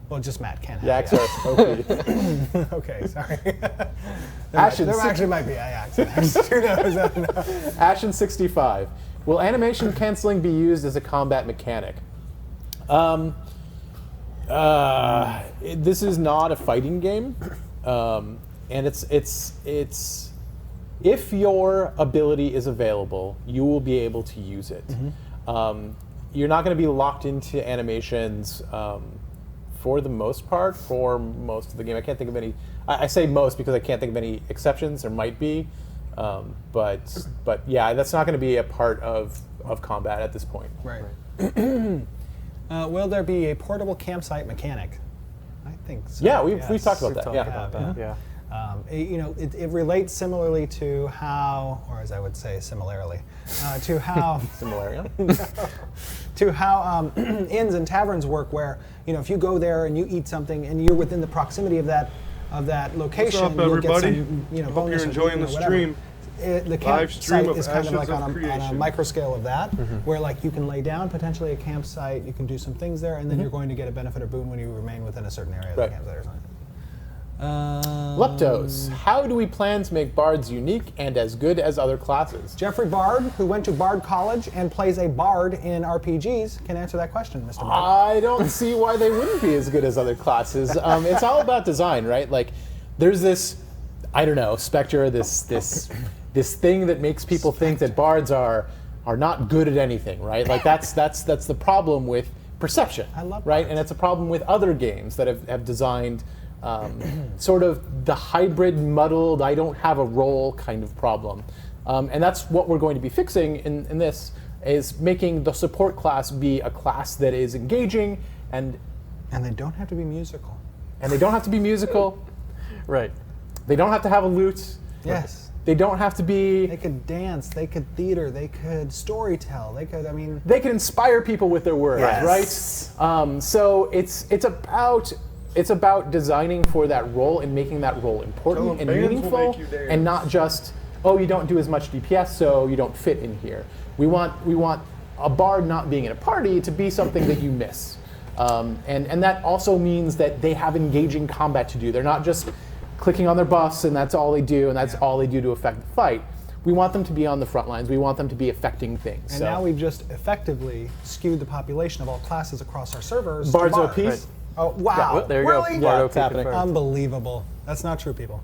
Well, just Matt can't have Yaks yaks. are OP. Okay, sorry. Ashen there actually might be a yaks next. Who knows? I don't know. Ashen 65. Will animation canceling be used as a combat mechanic? This is not a fighting game, and it's if your ability is available, you will be able to use it. You're not going to be locked into animations for the most part for most of the game. I can't think of any. I say most because I can't think of any exceptions. There might be, but yeah, that's not going to be a part of combat at this point. Right. Will there be a portable campsite mechanic? I think so. Yeah, we've yes. talked about that. Yeah. About that, yeah. You know, it relates similarly to how, or as I would say, similarly, to how Similar, to how inns and taverns work, where you know if you go there and you eat something and you're within the proximity of that location, What's up, you'll get everybody? some Hope bonus. you're enjoying the stream. The Live campsite stream of is kind of Ashes like of on a Creation. micro scale of that, where like you can lay down potentially a campsite, you can do some things there, and then you're going to get a benefit or boon when you remain within a certain area of Right. the campsite or something. Leptos. How do we plan to make bards unique and as good as other classes? Jeffrey Bard, who went to Bard College and plays a bard in RPGs, can answer that question, Mr. Bard. I don't see why they wouldn't be as good as other classes. It's all about design, right? Like, there's this, I don't know, specter, this thing that makes people think that bards are not good at anything, right? Like that's the problem with perception, I love right? bards. And it's a problem with other games that have designed sort of the hybrid, muddled, I don't have a role kind of problem. And that's what we're going to be fixing in this, is making the support class be a class that is engaging and they don't have to be musical. And they don't have to be musical. Right. They don't have to have a lute. Yes. They don't have to be. They could dance, they could theater, they could storytell, they could, I mean. They can inspire people with their words, Yes. right? So it's about designing for that role and making that role important and bands will meaningful, make you dance. and not just, oh, you don't do as much DPS, so you don't fit in here. We want a bard not being in a party to be something that you miss, and that also means that they have engaging combat to do. They're not just clicking on their buffs and that's all they do, and that's all they do to affect the fight. We want them to be on the front lines. We want them to be affecting things. And so. now we've just effectively skewed the population of all classes across our servers. Bards to OPs? bards. Right. Oh, wow. Yeah, well, there you go. Really? Bard Yeah, OP it's happening. confirmed. Unbelievable. That's not true, people.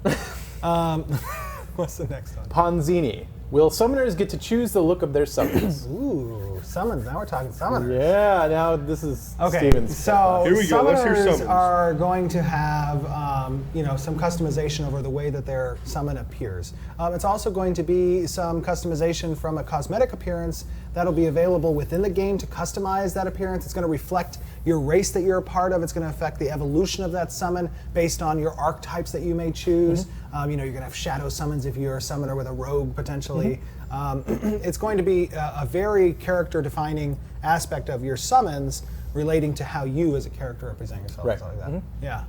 What's the next one? Ponzini. Will summoners get to choose the look of their summons? Ooh, summons. Now we're talking summoners. Yeah, now this is Okay, Steven's. so Here we go, let's hear summoners summons. are going to have some customization over the way that their summon appears. It's also going to be some customization from a cosmetic appearance that'll be available within the game to customize that appearance. It's going to reflect your race that you're a part of. It's going to affect the evolution of that summon based on your archetypes that you may choose. You're going to have shadow summons if you're a summoner with a rogue potentially. It's going to be a very character-defining aspect of your summons relating to how you as a character represent yourself. Right. Something like that. Yeah.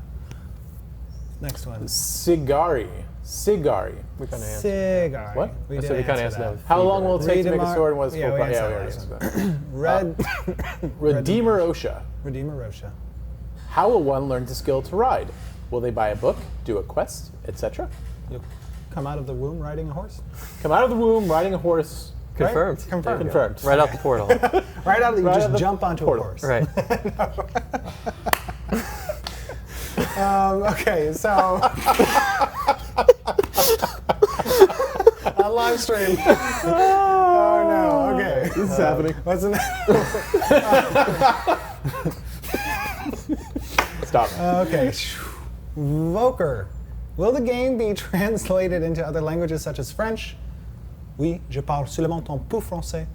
Next one. Sigari. Sigari. We kind of answered. Sigari. What? We I did said we kind of answer answered that. that. How long will it take to make a Redeemar- sword and what's yeah, full we price? answered Yeah, we that already last answered that. Red. Redeemer Osha. Redeemer Rosha. How will one learn the skill to ride? Will they buy a book, do a quest, etc.? You'll come out of the womb riding a horse. Come out of the womb riding a horse. Confirmed. Right? Confirmed. Confirmed. Right out the portal. Right out of the, you Right out just the jump onto portal. a horse. Right. Okay, so a live stream. Oh no. Okay. This is happening. What's the Stop. Okay. Voker. Will the game be translated into other languages such as French? Oui, je parle seulement un peu français.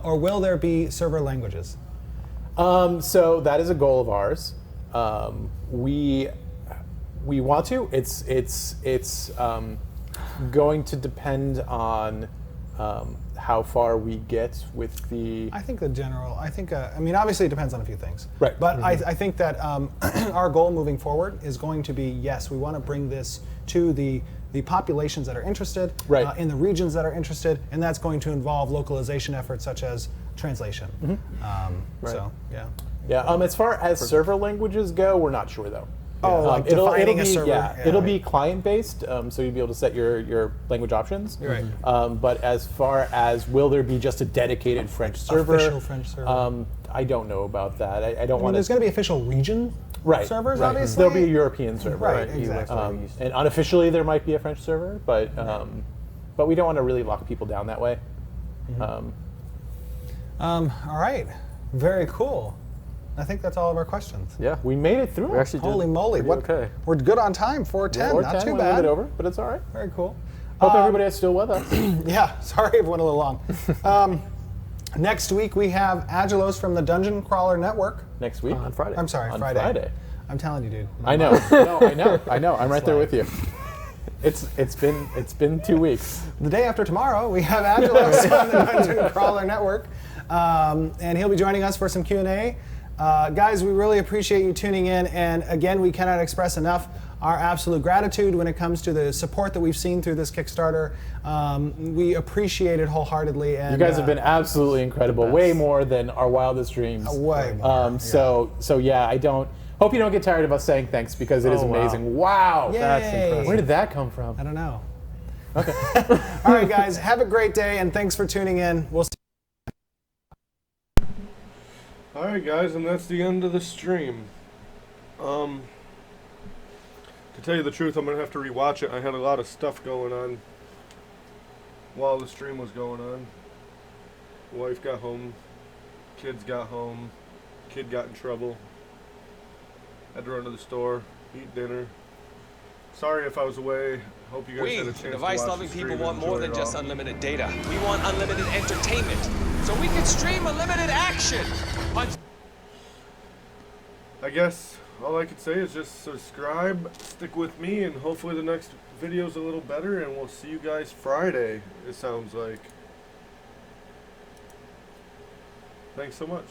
Or will there be server languages? So that is a goal of ours. We want to. It's going to depend on how far we get with the. I think the general. I think. I mean, obviously, it depends on a few things. Right. But I think that our goal moving forward is going to be yes, we want to bring this to the populations that are interested, Right. In the regions that are interested, and that's going to involve localization efforts such as translation. Right. So yeah. Yeah. As far as server languages go, we're not sure though. Oh, like defining a server. Yeah, it'll be client based, so you'll be able to set your language options. Right. But as far as will there be just a dedicated French server? Official French server. I don't know about that. I don't I mean, want there's going to be official region servers, obviously. There'll be a European server. Right, exactly. And unofficially there might be a French server, but we don't want to really lock people down that way. All right. Very cool. I think that's all of our questions. Yeah. We made it through. We actually did Holy moly! pretty What? okay. We're good on time. 4:10. Not too Went a bad. bit over, but it's all right. Very cool. Hope everybody is still with us. Yeah. Sorry, it went a little long. Next week we have Agilos from the Dungeon Crawler Network. Next week On Friday. I'm sorry, on Friday. Friday. I'm telling you, dude. I know. No, I know. I'm right there with you. It's been 2 weeks. The day after tomorrow, we have Agilos from the Dungeon Crawler Network, and he'll be joining us for some Q&A. Guys, we really appreciate you tuning in, and again, we cannot express enough our absolute gratitude when it comes to the support that we've seen through this Kickstarter. We appreciate it wholeheartedly. And, You guys have been absolutely incredible, way more than our wildest dreams. Way more. So yeah, hope you don't get tired of us saying thanks because it is amazing. Wow, Yay. that's impressive. Where did that come from? I don't know. Okay. All right, guys, have a great day, and thanks for tuning in. We'll see. Alright guys, and that's the end of the stream. To tell you the truth, I'm going to have to rewatch it. I had a lot of stuff going on while the stream was going on. Wife got home, kids got home, kid got in trouble. Had to run to the store, eat dinner. Sorry if I was away. Hope you guys had a chance to watch device-loving the people stream want and more enjoy than it just all. unlimited data. We want unlimited entertainment, so we can stream unlimited action. I guess all I could say is just subscribe, stick with me, and hopefully the next video's a little better, and we'll see you guys Friday, it sounds like. Thanks so much.